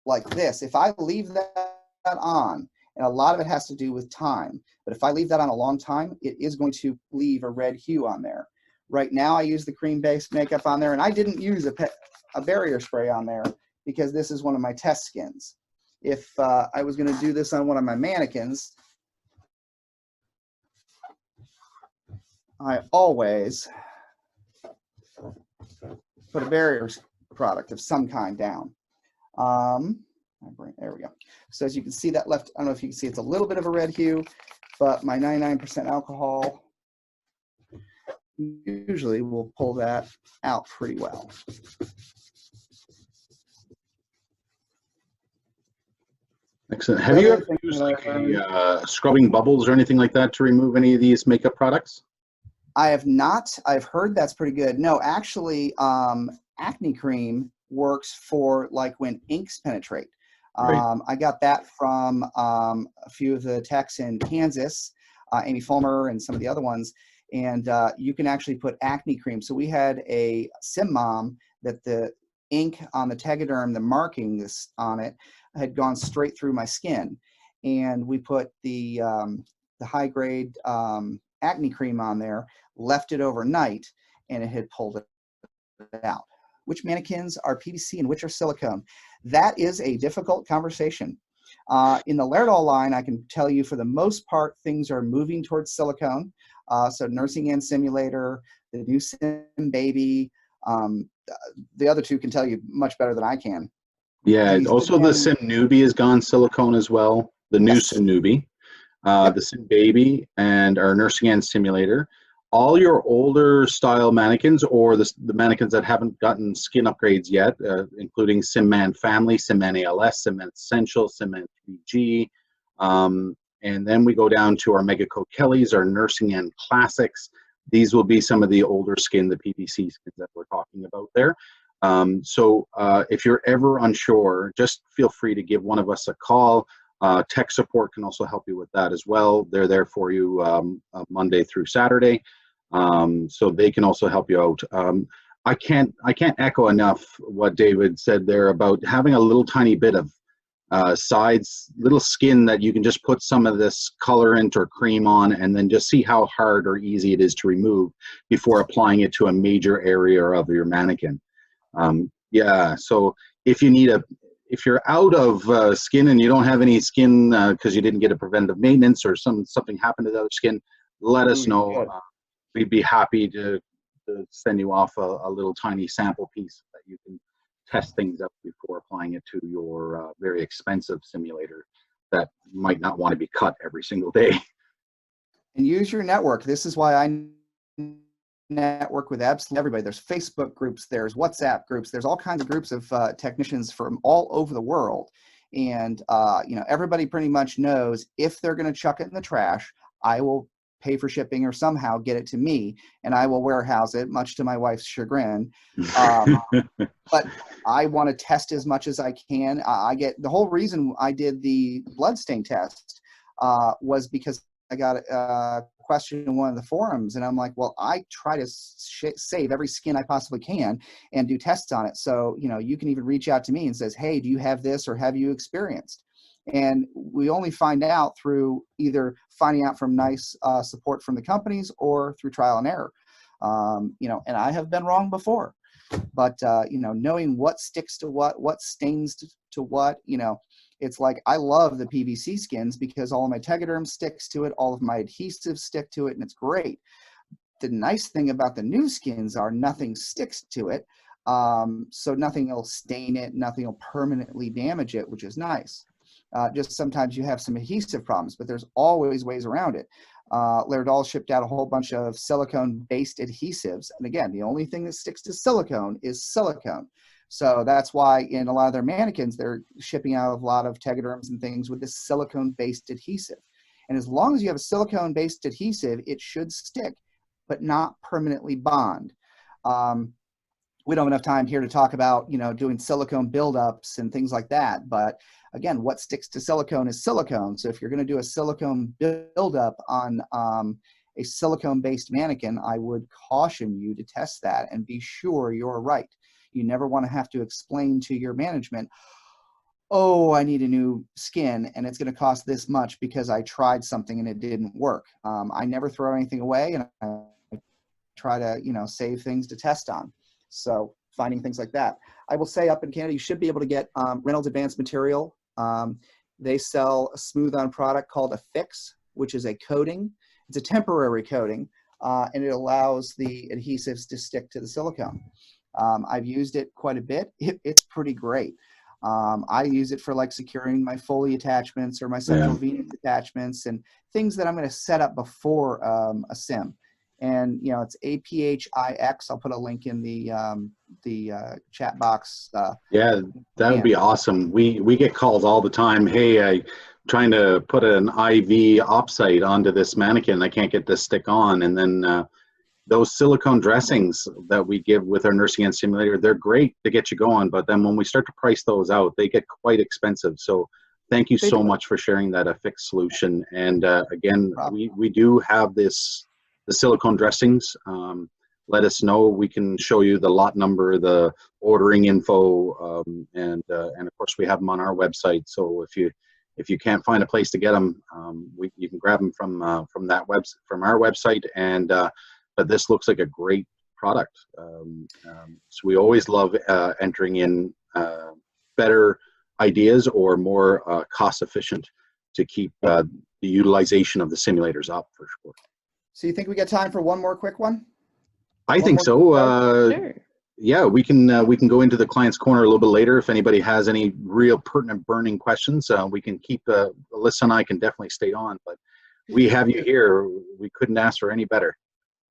like this, if I leave that on, and a lot of it has to do with time, but if I leave that on a long time, it is going to leave a red hue on there. Right now, I use the cream-based makeup on there, and I didn't use a barrier spray on there because this is one of my test skins. If I was going to do this on one of my mannequins, I always put a barrier product of some kind down. There we go. So as you can see that left, I don't know if you can see, it's a little bit of a red hue, but my 99% alcohol usually will pull that out pretty well. Excellent. Have you ever used like scrubbing bubbles or anything like that to remove any of these makeup products? I have not. I've heard that's pretty good. No, actually, Acne Cream works for like when inks penetrate. I got that from a few of the techs in Kansas, Amy Fulmer and some of the other ones. And you can actually put Acne Cream. So we had a sim mom that the ink on the Tegaderm, the markings on it, had gone straight through my skin. And we put the high grade Acne Cream on there, left it overnight, and it had pulled it out. Which mannequins are PVC and which are silicone? That is a difficult conversation. In the Laerdal line, I can tell you for the most part, things are moving towards silicone. So Nursing and Simulator, the new Sim Baby, the other 2 can tell you much better than I can. Yeah, also the Sim Newbie has gone silicone as well. The new Sim Newbie, the Sim Baby, and our Nursing and Simulator. All your older style mannequins, or the mannequins that haven't gotten skin upgrades yet, including SimMan Family, SimMan ALS, SimMan Essential, SimMan 3G, and then we go down to our Mega Coat Kellys, our Nursing and Classics. These will be some of the older skin, the PVC skins that we're talking about there. So if you're ever unsure, just feel free to give one of us a call. Tech support can also help you with that as well. They're there for you Monday through Saturday. So they can also help you out. I can't echo enough what David said there about having a little tiny bit of little skin that you can just put some of this colorant or cream on, and then just see how hard or easy it is to remove before applying it to a major area of your mannequin. Yeah, so if you're out of skin and you don't have any skin because you didn't get a preventative maintenance or something happened to the other skin, let us know. We'd be happy to send you off a little tiny sample piece that you can test things up before applying it to your very expensive simulator that might not want to be cut every single day. And use your network. This is why I network with absolutely everybody. There's Facebook groups, there's WhatsApp groups, there's all kinds of groups of technicians from all over the world. And, you know, everybody pretty much knows if they're going to chuck it in the trash, I will pay for shipping or somehow get it to me, and I will warehouse it, much to my wife's chagrin. But I want to test as much as I can. I get the whole reason I did the bloodstain test was because I got a question in one of the forums, and I'm like, well, I try to save every skin I possibly can and do tests on it. So, you know, you can even reach out to me and says, hey, do you have this or have you experienced? And we only find out through either finding out from nice support from the companies or through trial and error. You know, and I have been wrong before, but, you know, knowing what sticks to what stains to what, you know, it's like, I love the PVC skins because all of my Tegaderm sticks to it, all of my adhesives stick to it, and it's great. The nice thing about the new skins are nothing sticks to it. So nothing will stain it, nothing will permanently damage it, which is nice. Just sometimes you have some adhesive problems, but there's always ways around it. Laerdal shipped out a whole bunch of silicone-based adhesives. And again, the only thing that sticks to silicone is silicone. So that's why in a lot of their mannequins, they're shipping out a lot of Tegaderms and things with this silicone-based adhesive. And as long as you have a silicone-based adhesive, it should stick, but not permanently bond. We don't have enough time here to talk about, you know, doing silicone buildups and things like that. But again, what sticks to silicone is silicone. So if you're going to do a silicone buildup on a silicone-based mannequin, I would caution you to test that and be sure you're right. You never want to have to explain to your management, oh, I need a new skin and it's going to cost this much because I tried something and it didn't work. I never throw anything away, and I try to, you know, save things to test on. So finding things like that. I will say up in Canada, you should be able to get Reynolds Advanced Material. They sell a smooth-on product called a Fix, which is a coating. It's a temporary coating, and it allows the adhesives to stick to the silicone. I've used it quite a bit. It's pretty great. I use it for like securing my Foley attachments or my central venous attachments and things that I'm going to set up before a sim. And, you know, it's APHIX. I'll put a link in the chat box. Yeah, that would be awesome. We get calls all the time. Hey, I'm trying to put an IV opsite onto this mannequin. I can't get this stick on. And then those silicone dressings that we give with our nursing and simulator, they're great to get you going. But then when we start to price those out, they get quite expensive. So thank you so much for sharing that fixed solution. And again, we do have the silicone dressings. Let us know. We can show you the lot number, the ordering info, and of course we have them on our website. So if you can't find a place to get them, you can grab them from our website. And but this looks like a great product. So we always love entering in better ideas or more cost efficient to keep the utilization of the simulators up, for sure. So you think we got time for one more quick one? I think so. Sure. Yeah, we can go into the client's corner a little bit later. If anybody has any real pertinent burning questions, we can keep Alyssa and I can definitely stay on. But we have you here. We couldn't ask for any better.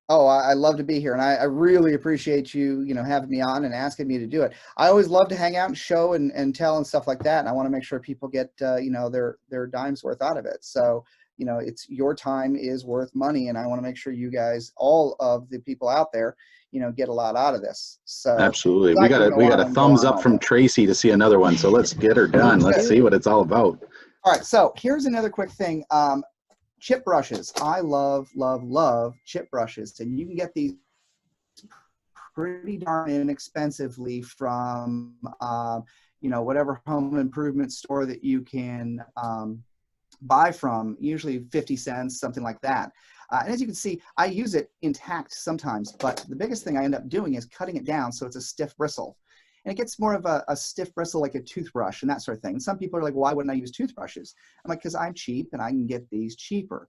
Oh, I love to be here, and I really appreciate you, you know, having me on and asking me to do it. I always love to hang out and show and tell and stuff like that, and I want to make sure people get you know, their dimes worth out of it. So, you know, it's your time is worth money, and I want to make sure you guys, all of the people out there, you know, get a lot out of this. So absolutely, we got a thumbs up from Tracy to see another one. So let's get her done. Let's see what it's all about. All right, so here's another quick thing. Chip brushes. I love chip brushes, and you can get these pretty darn inexpensively from you know, whatever home improvement store that you can buy from, usually 50 cents, something like that. And as you can see, I use it intact sometimes, but the biggest thing I end up doing is cutting it down so it's a stiff bristle. And it gets more of a stiff bristle like a toothbrush and that sort of thing. And some people are like, why wouldn't I use toothbrushes? I'm like, because I'm cheap and I can get these cheaper.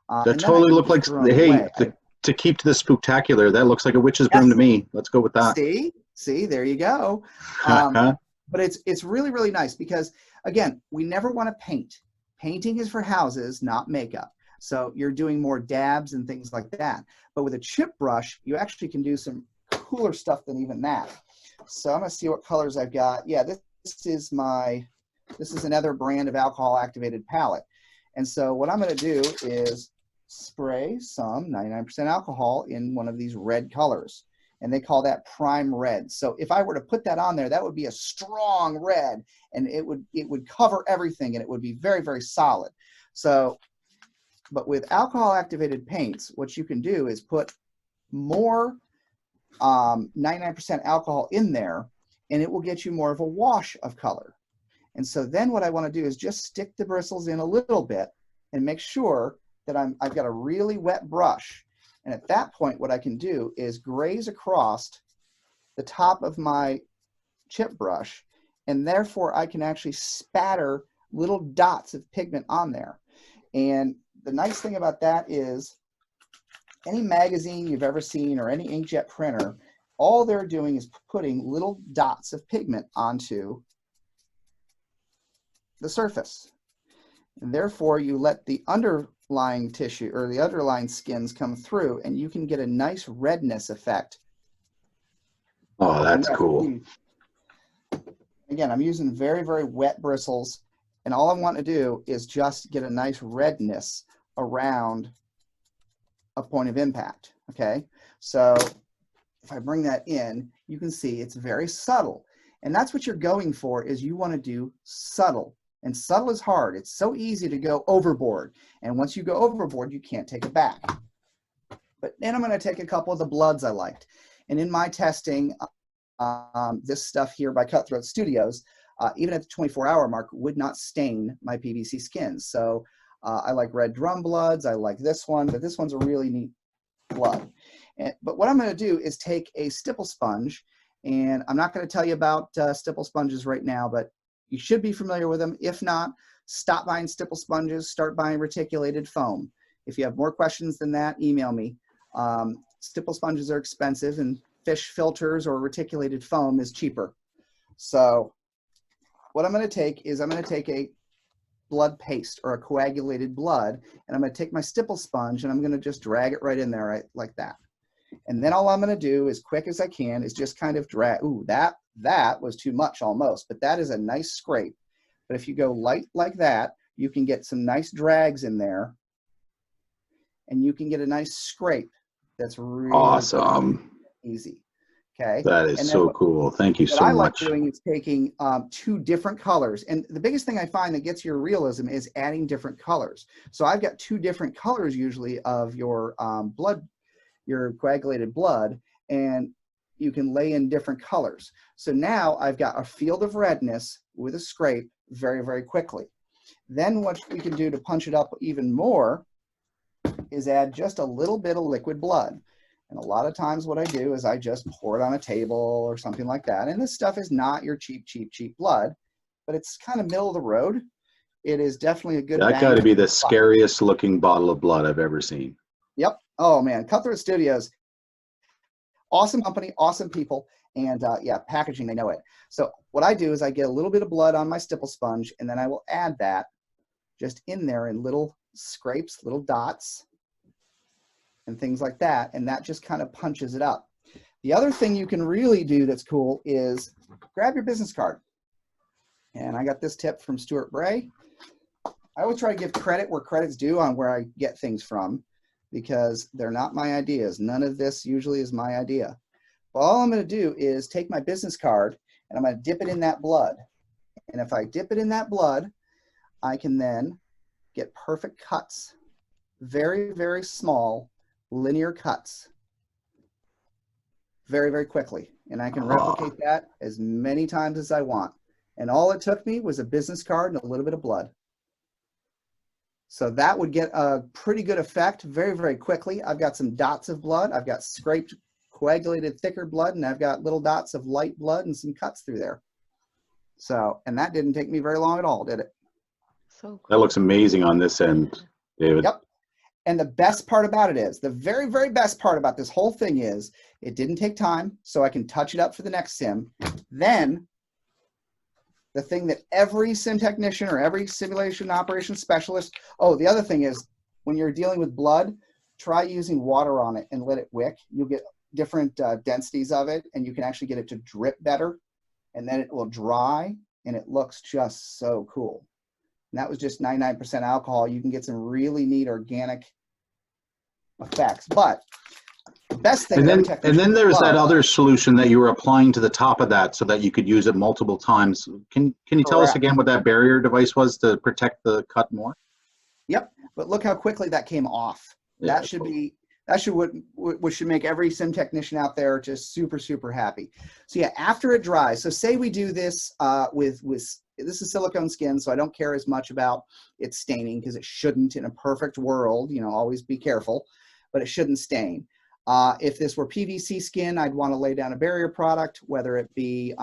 That totally look like, hey, to keep to the Spooktacular, that looks like a witch's broom to me. Let's go with that. See, there you go. But it's really, really nice because, again, we never want to paint. Painting is for houses, not makeup. So you're doing more dabs and things like that. But with a chip brush, you actually can do some cooler stuff than even that. So I'm going to see what colors I've got. Yeah, this is another brand of alcohol activated palette. And so what I'm going to do is spray some 99% alcohol in one of these red colors. And they call that prime red. So if I were to put that on there, that would be a strong red, and it would cover everything, and it would be very, very solid. So, but with alcohol activated paints, what you can do is put more 99% alcohol in there, and it will get you more of a wash of color. And so then what I want to do is just stick the bristles in a little bit and make sure that I've got a really wet brush. And at that point, what I can do is graze across the top of my chip brush, and therefore I can actually spatter little dots of pigment on there. And the nice thing about that is any magazine you've ever seen or any inkjet printer, all they're doing is putting little dots of pigment onto the surface. And therefore, you let the underlying tissue or the underlying skins come through, and you can get a nice redness effect. Oh, that's cool. Again, I'm using very, very wet bristles, and all I want to do is just get a nice redness around a point of impact, okay? So if I bring that in, you can see it's very subtle. And that's what you're going for, is you want to do subtle. And subtle is hard. It's so easy to go overboard. And once you go overboard, you can't take it back. But then I'm going to take a couple of the bloods I liked. And in my testing, this stuff here by Cutthroat Studios, even at the 24-hour mark, would not stain my PVC skins. So I like red drum bloods. I like this one, but this one's a really neat blood. But what I'm going to do is take a stipple sponge, and I'm not going to tell you about stipple sponges right now, but you should be familiar with them. If not, stop buying stipple sponges, start buying reticulated foam. If you have more questions than that, email me. Stipple sponges are expensive, and fish filters or reticulated foam is cheaper. So what I'm going to take is I'm going to take a blood paste or a coagulated blood, and I'm going to take my stipple sponge and I'm going to just drag it right in there, right like that. And then all I'm going to do, as quick as I can, is just kind of drag. Ooh, that was too much almost, but that is a nice scrape. But if you go light like that, you can get some nice drags in there, and you can get a nice scrape that's really awesome. Easy. Okay. That is so cool. Thank you so much. What I like doing is taking two different colors. And the biggest thing I find that gets your realism is adding different colors. So I've got two different colors usually of your blood, your coagulated blood, and you can lay in different colors. So now I've got a field of redness with a scrape very, very quickly. Then what we can do to punch it up even more is add just a little bit of liquid blood. And a lot of times what I do is I just pour it on a table or something like that. And this stuff is not your cheap, cheap, cheap blood, but it's kind of middle of the road. It is definitely a good. That got to be the scariest looking bottle of blood I've ever seen. Yep. Oh man, Cutthroat Studios. Awesome company, awesome people, and yeah, packaging, they know it. So what I do is I get a little bit of blood on my stipple sponge, and then I will add that just in there in little scrapes, little dots, and things like that, and that just kind of punches it up. The other thing you can really do that's cool is grab your business card. And I got this tip from Stuart Bray. I always try to give credit where credit's due on where I get things from, because they're not my ideas. None of this usually is my idea. But all I'm going to do is take my business card and I'm going to dip it in that blood. And if I dip it in that blood, I can then get perfect cuts, very, very small linear cuts, very, very quickly. And I can replicate that as many times as I want. And all it took me was a business card and a little bit of blood. So that would get a pretty good effect very, very quickly. I've got some dots of blood. I've got scraped, coagulated, thicker blood, and I've got little dots of light blood and some cuts through there. So, and that didn't take me very long at all, did it? So cool. That looks amazing on this end, David. Yep. And the best part about it is, the very, very best part about this whole thing is, it didn't take time, so I can touch it up for the next sim. Then the thing that every sim technician or every simulation operations specialist, oh, the other thing is when you're dealing with blood, try using water on it and let it wick. You'll get different densities of it, and you can actually get it to drip better, and then it will dry, and it looks just so cool. And that was just 99% alcohol. You can get some really neat organic effects. But the best thing, and then there's that other solution that you were applying to the top of that so that you could use it multiple times. Can you tell us again what that barrier device was to protect the cut more? Yep, but look how quickly that came off. Yeah, that should be what should make every sim technician out there just super, super happy. So yeah, after it dries, so say we do this with this is silicone skin, so I don't care as much about it staining, because it shouldn't in a perfect world, you know, always be careful, but it shouldn't stain. If this were PVC skin, I'd want to lay down a barrier product, whether it be,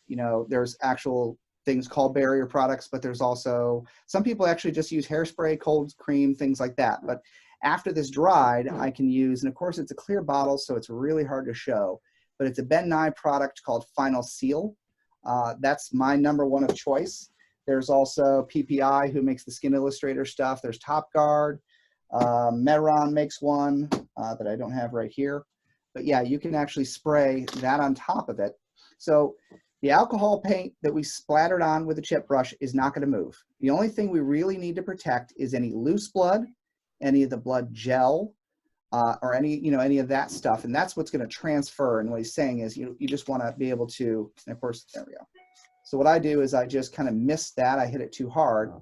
you know, there's actual things called barrier products, but there's also, some people actually just use hairspray, cold cream, things like that. But after this dried, I can use, and of course it's a clear bottle, so it's really hard to show, but it's a Ben Nye product called Final Seal. That's my #1 of choice. There's also PPI, who makes the Skin Illustrator stuff. There's Top Guard. Meron makes one that I don't have right here. But yeah, you can actually spray that on top of it. So the alcohol paint that we splattered on with a chip brush is not going to move. The only thing we really need to protect is any loose blood, any of the blood gel, or any of that stuff. And that's what's going to transfer. And what he's saying is you just want to be able to, and of course, there we go. So what I do is I just kind of miss that. I hit it too hard.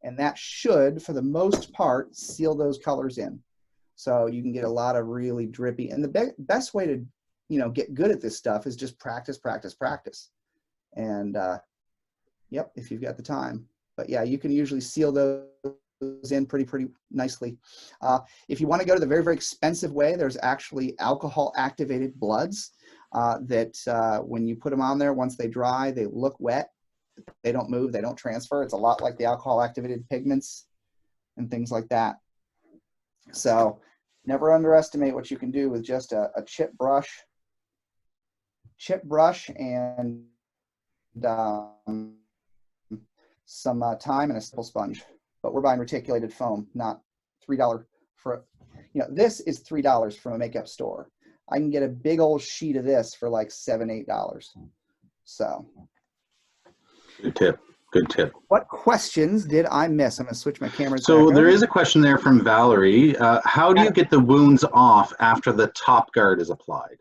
And that should, for the most part, seal those colors in. So you can get a lot of really drippy. And the best way to, get good at this stuff is just practice, practice, practice. And yep, if you've got the time. But yeah, you can usually seal those in pretty nicely. If you want to go to the very, very expensive way, there's actually alcohol activated bloods that when you put them on there, once they dry, they look wet. They don't move, they don't transfer. It's a lot like the alcohol activated pigments and things like that. So never underestimate what you can do with just a chip brush and some time and a simple sponge. But we're buying reticulated foam, not $3 for, this is $3 from a makeup store. I can get a big old sheet of this for like $7, $8. So. Good tip. Good tip. What questions did I miss? I'm going to switch my camera. So there is a question there from Valerie. How do you get the wounds off after the top guard is applied?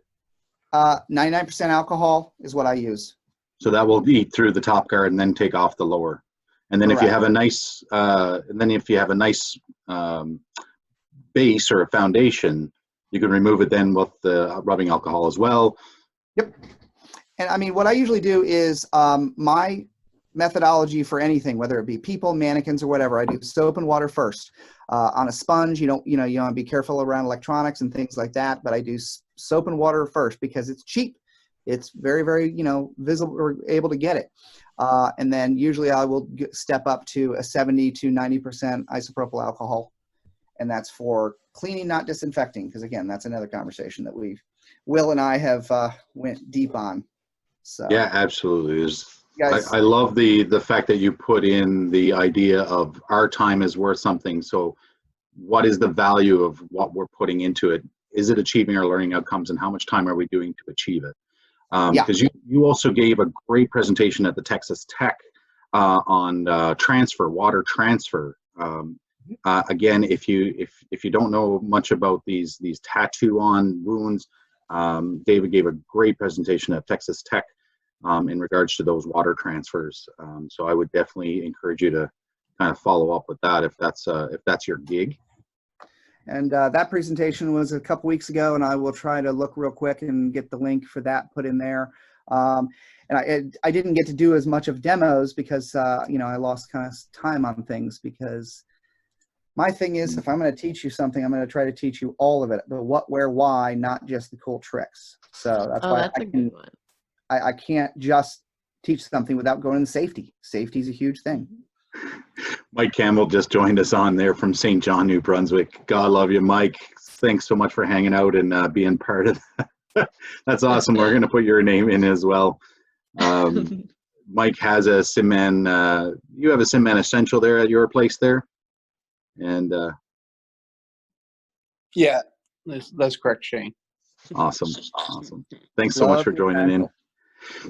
99% alcohol is what I use. So that will eat through the top guard and then take off the lower. And then if you have a nice, base or a foundation, you can remove it then with the rubbing alcohol as well. Yep. And I mean, what I usually do is my methodology for anything, whether it be people, mannequins, or whatever, I do soap and water first. On a sponge, you want to be careful around electronics and things like that, but I do soap and water first because it's cheap. It's very, very, visible or able to get it. And then usually I will step up to a 70 to 90% isopropyl alcohol. And that's for cleaning, not disinfecting. Because again, that's another conversation that Will and I have went deep on. So yeah, absolutely. I love the fact that you put in the idea of our time is worth something. So what is the value of what we're putting into it? Is it achieving our learning outcomes, and how much time are we doing to achieve it? Because you also gave a great presentation at the Texas Tech on water transfer. Again, if you don't know much about these tattoo on wounds, David gave a great presentation at Texas Tech in regards to those water transfers. So I would definitely encourage you to kind of follow up with that if that's your gig. And that presentation was a couple weeks ago, and I will try to look real quick and get the link for that put in there. And I didn't get to do as much of demos because, I lost kind of time on things, because my thing is, if I'm going to teach you something, I'm going to try to teach you all of it, the what, where, why, not just the cool tricks. So that's why that's a good one. I can't just teach something without going into safety. Safety is a huge thing. Mike Campbell just joined us on there from St. John, New Brunswick. God love you, Mike. Thanks so much for hanging out and being part of that. That's awesome. We're going to put your name in as well. Mike has a SimMan. You have a SimMan Essential there at your place there, and Yeah, that's correct, Shane. awesome. Thanks so much Love for the joining in. Essential.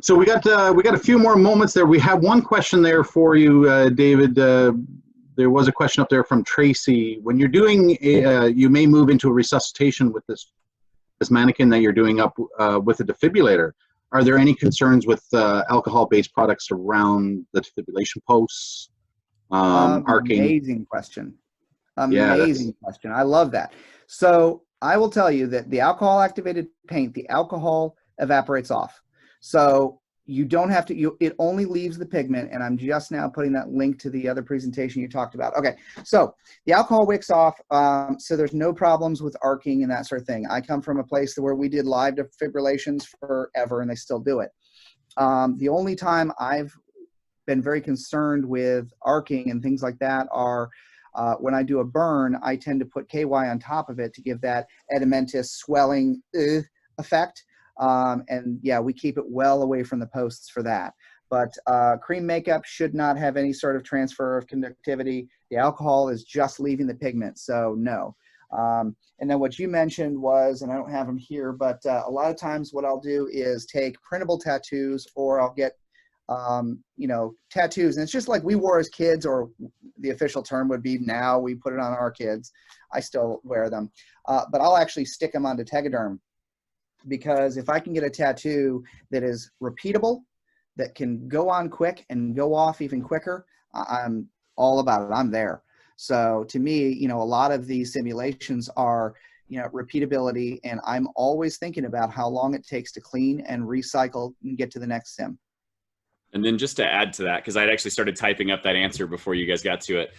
So we got a few more moments there. We have one question there for you, David. There was a question up there from Tracy. When you're doing, you may move into a resuscitation with this mannequin that you're doing up with a defibrillator. Are there any concerns with alcohol-based products around the defibrillation posts? Arcing? Amazing question. Amazing question. I love that. So I will tell you that the alcohol-activated paint, the alcohol evaporates off. So you don't have to, it only leaves the pigment, and I'm just now putting that link to the other presentation you talked about. Okay, so the alcohol wicks off, so there's no problems with arcing and that sort of thing. I come from a place where we did live defibrillations forever, and they still do it. The only time I've been very concerned with arcing and things like that are when I do a burn, I tend to put KY on top of it to give that edematous swelling effect. And yeah, we keep it well away from the posts for that. But cream makeup should not have any sort of transfer of conductivity. The alcohol is just leaving the pigment, so no. And then what you mentioned was, and I don't have them here, but a lot of times what I'll do is take printable tattoos, or I'll get, you know, tattoos. And it's just like we wore as kids, or the official term would be now we put it on our kids. I still wear them. But I'll actually stick them onto Tegaderm. Because if I can get a tattoo that is repeatable, that can go on quick and go off even quicker, I'm all about it. I'm there. So to me, you know, a lot of these simulations are, you know, repeatability, and I'm always thinking about how long it takes to clean and recycle and get to the next sim. And then just to add to that, because I'd actually started typing up that answer before you guys got to it,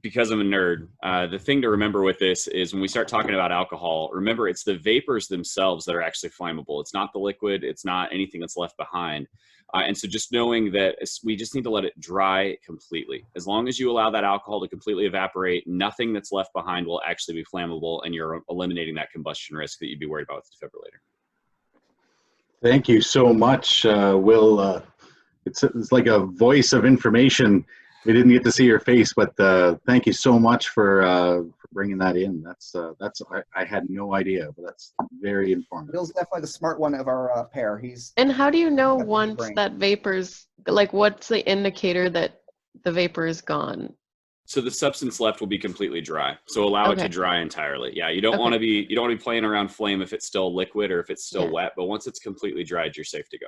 because I'm a nerd, the thing to remember with this is when we start talking about alcohol, remember it's the vapors themselves that are actually flammable. It's not the liquid. It's not anything that's left behind. And so just knowing that we just need to let it dry completely. As long as you allow that alcohol to completely evaporate, nothing that's left behind will actually be flammable, and you're eliminating that combustion risk that you'd be worried about with the defibrillator. Thank you so much, Will. It's like a voice of information. We didn't get to see your face, but thank you so much for bringing that in. I had no idea, but that's very informative. Bill's definitely the smart one of our pair. And how do you know once that vapor's, like, what's the indicator that the vapor is gone? So the substance left will be completely dry. So allow it to dry entirely. Yeah, you don't want to be playing around flame if it's still liquid or if it's still wet. But once it's completely dried, you're safe to go.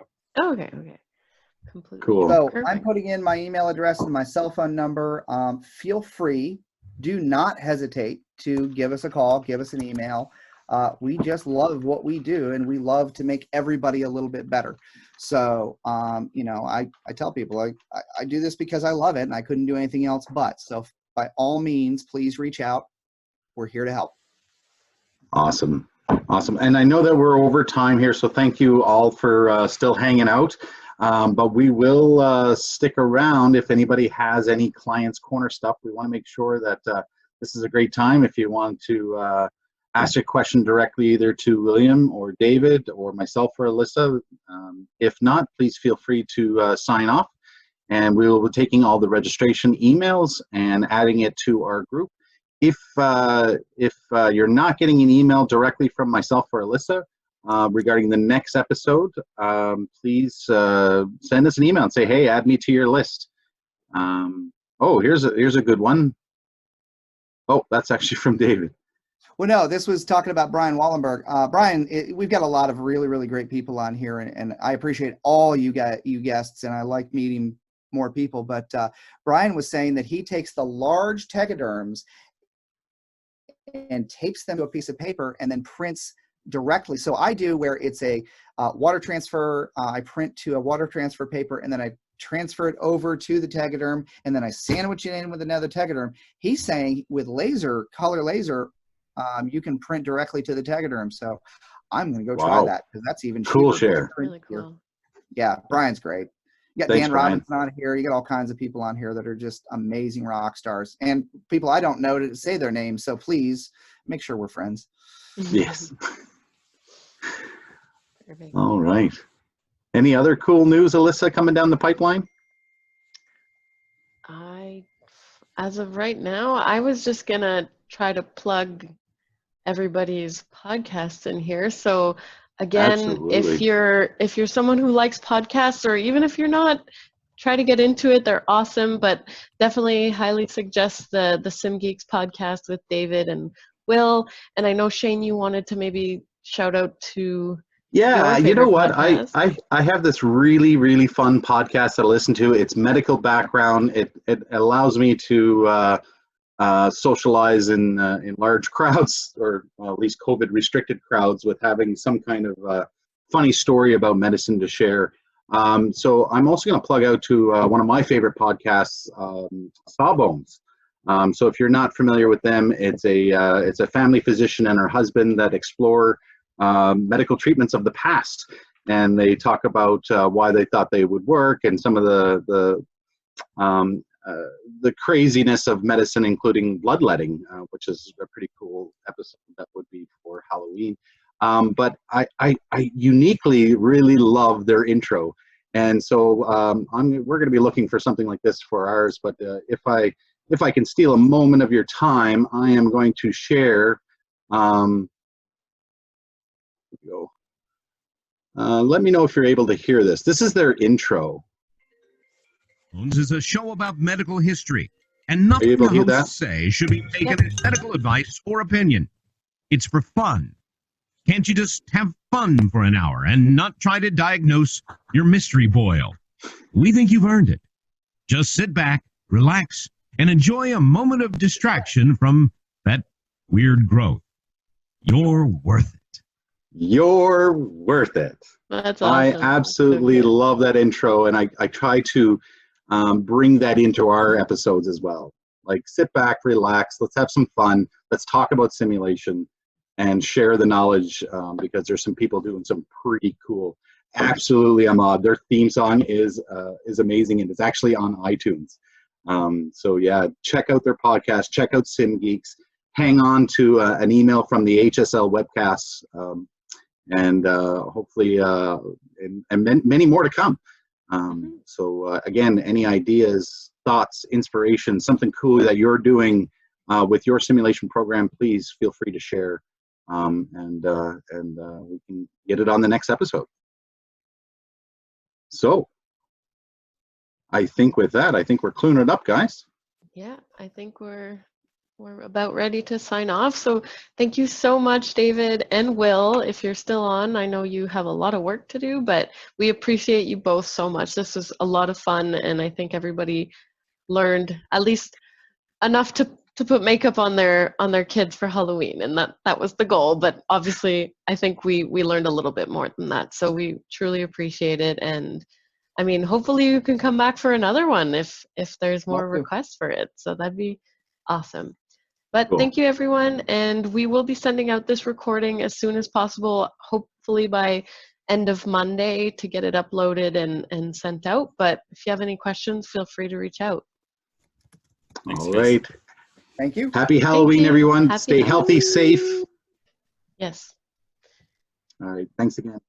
Okay. Completely. Cool. So Perfect. I'm putting in my email address and my cell phone number. Feel free. Do not hesitate to give us a call, give us an email. We just love what we do, and we love to make everybody a little bit better. So, you know, I tell people I do this because I love it, and I couldn't do anything else but. So by all means, please reach out. We're here to help. Awesome. And I know that we're over time here, so thank you all for still hanging out. But we will stick around if anybody has any Clients Corner stuff. We want to make sure that this is a great time. If you want to ask a question directly either to William or David or myself or Alyssa. If not, please feel free to sign off, and we will be taking all the registration emails and adding it to our group. If you're not getting an email directly from myself or Alyssa regarding the next episode, please send us an email and say, hey, add me to your list. Oh, here's a good one. Oh, that's actually from David. Well, no, this was talking about Brian Wallenberg. Brian, we've got a lot of really, really great people on here, and I appreciate all you guests, and I like meeting more people. But Brian was saying that he takes the large tegaderms and tapes them to a piece of paper and then prints directly. So I do where it's a water transfer. I print to a water transfer paper, and then I transfer it over to the tegaderm, and then I sandwich it in with another tegaderm. He's saying with color laser, you can print directly to the tegaderm. So I'm going to go try that, because that's even cool. cheaper. Share. Really cool. Yeah, Brian's great. You got Dan Robinson on here. You got all kinds of people on here that are just amazing rock stars, and people I don't know to say their names. So please make sure we're friends. Yes. Perfect. All right. Any other cool news, Alyssa, coming down the pipeline? As of right now, I was just gonna try to plug everybody's podcasts in here. So again, Absolutely. if you're someone who likes podcasts, or even if you're not, try to get into it. They're awesome, but definitely highly suggest the SimGeeks podcast with David and Will. And I know, Shane, you wanted to maybe shout out to Yeah, your you know favorite what? podcast. I have this really, really fun podcast that I listen to. It's medical background. It allows me to socialize in large crowds, or well, at least COVID restricted crowds, with having some kind of funny story about medicine to share. So I'm also going to plug out to one of my favorite podcasts, Sawbones. So if you're not familiar with them, it's a family physician and her husband that explore medical treatments of the past, and they talk about why they thought they would work, and some of the craziness of medicine, including bloodletting, which is a pretty cool episode that would be for Halloween. But I uniquely really love their intro, and so we're going to be looking for something like this for ours. But if I can steal a moment of your time, I am going to share. Let me know if you're able to hear this. This is their intro. This is a show about medical history, and nothing able to hear the that? hosts say should be taken as medical advice or opinion. It's for fun. Can't you just have fun for an hour and not try to diagnose your mystery boil? We think you've earned it. Just sit back, relax, and enjoy a moment of distraction from that weird growth. You're worth it. You're worth it. That's I awesome. absolutely Okay. love that intro, and I try to bring that into our episodes as well. Like, sit back, relax, let's have some fun, let's talk about simulation and share the knowledge, because there's some people doing some pretty cool. Absolutely, Ahmad. Their theme song is amazing, and it's actually on iTunes. So yeah, check out their podcast, check out SimGeeks, hang on to an email from the HSL WebCast, and hopefully, and many more to come. So again, any ideas, thoughts, inspiration, something cool that you're doing with your simulation program, please feel free to share, and we can get it on the next episode. So I think with that, I think we're cluing it up, guys. Yeah, I think we're about ready to sign off. So thank you so much, David and Will. If you're still on, I know you have a lot of work to do, but we appreciate you both so much. This was a lot of fun, and I think everybody learned at least enough to put makeup on their kids for Halloween, and that was the goal. But obviously, I think we learned a little bit more than that. So we truly appreciate it, and I mean, hopefully you can come back for another one if there's more Love to. requests for it. So that'd be awesome. But Cool. thank you, everyone, and we will be sending out this recording as soon as possible, hopefully by end of Monday, to get it uploaded and sent out. But if you have any questions, feel free to reach out. Thanks, All guys. right. Thank you. Happy Halloween, you. everyone. Happy Stay healthy, Halloween. safe. Yes. All right. Thanks again.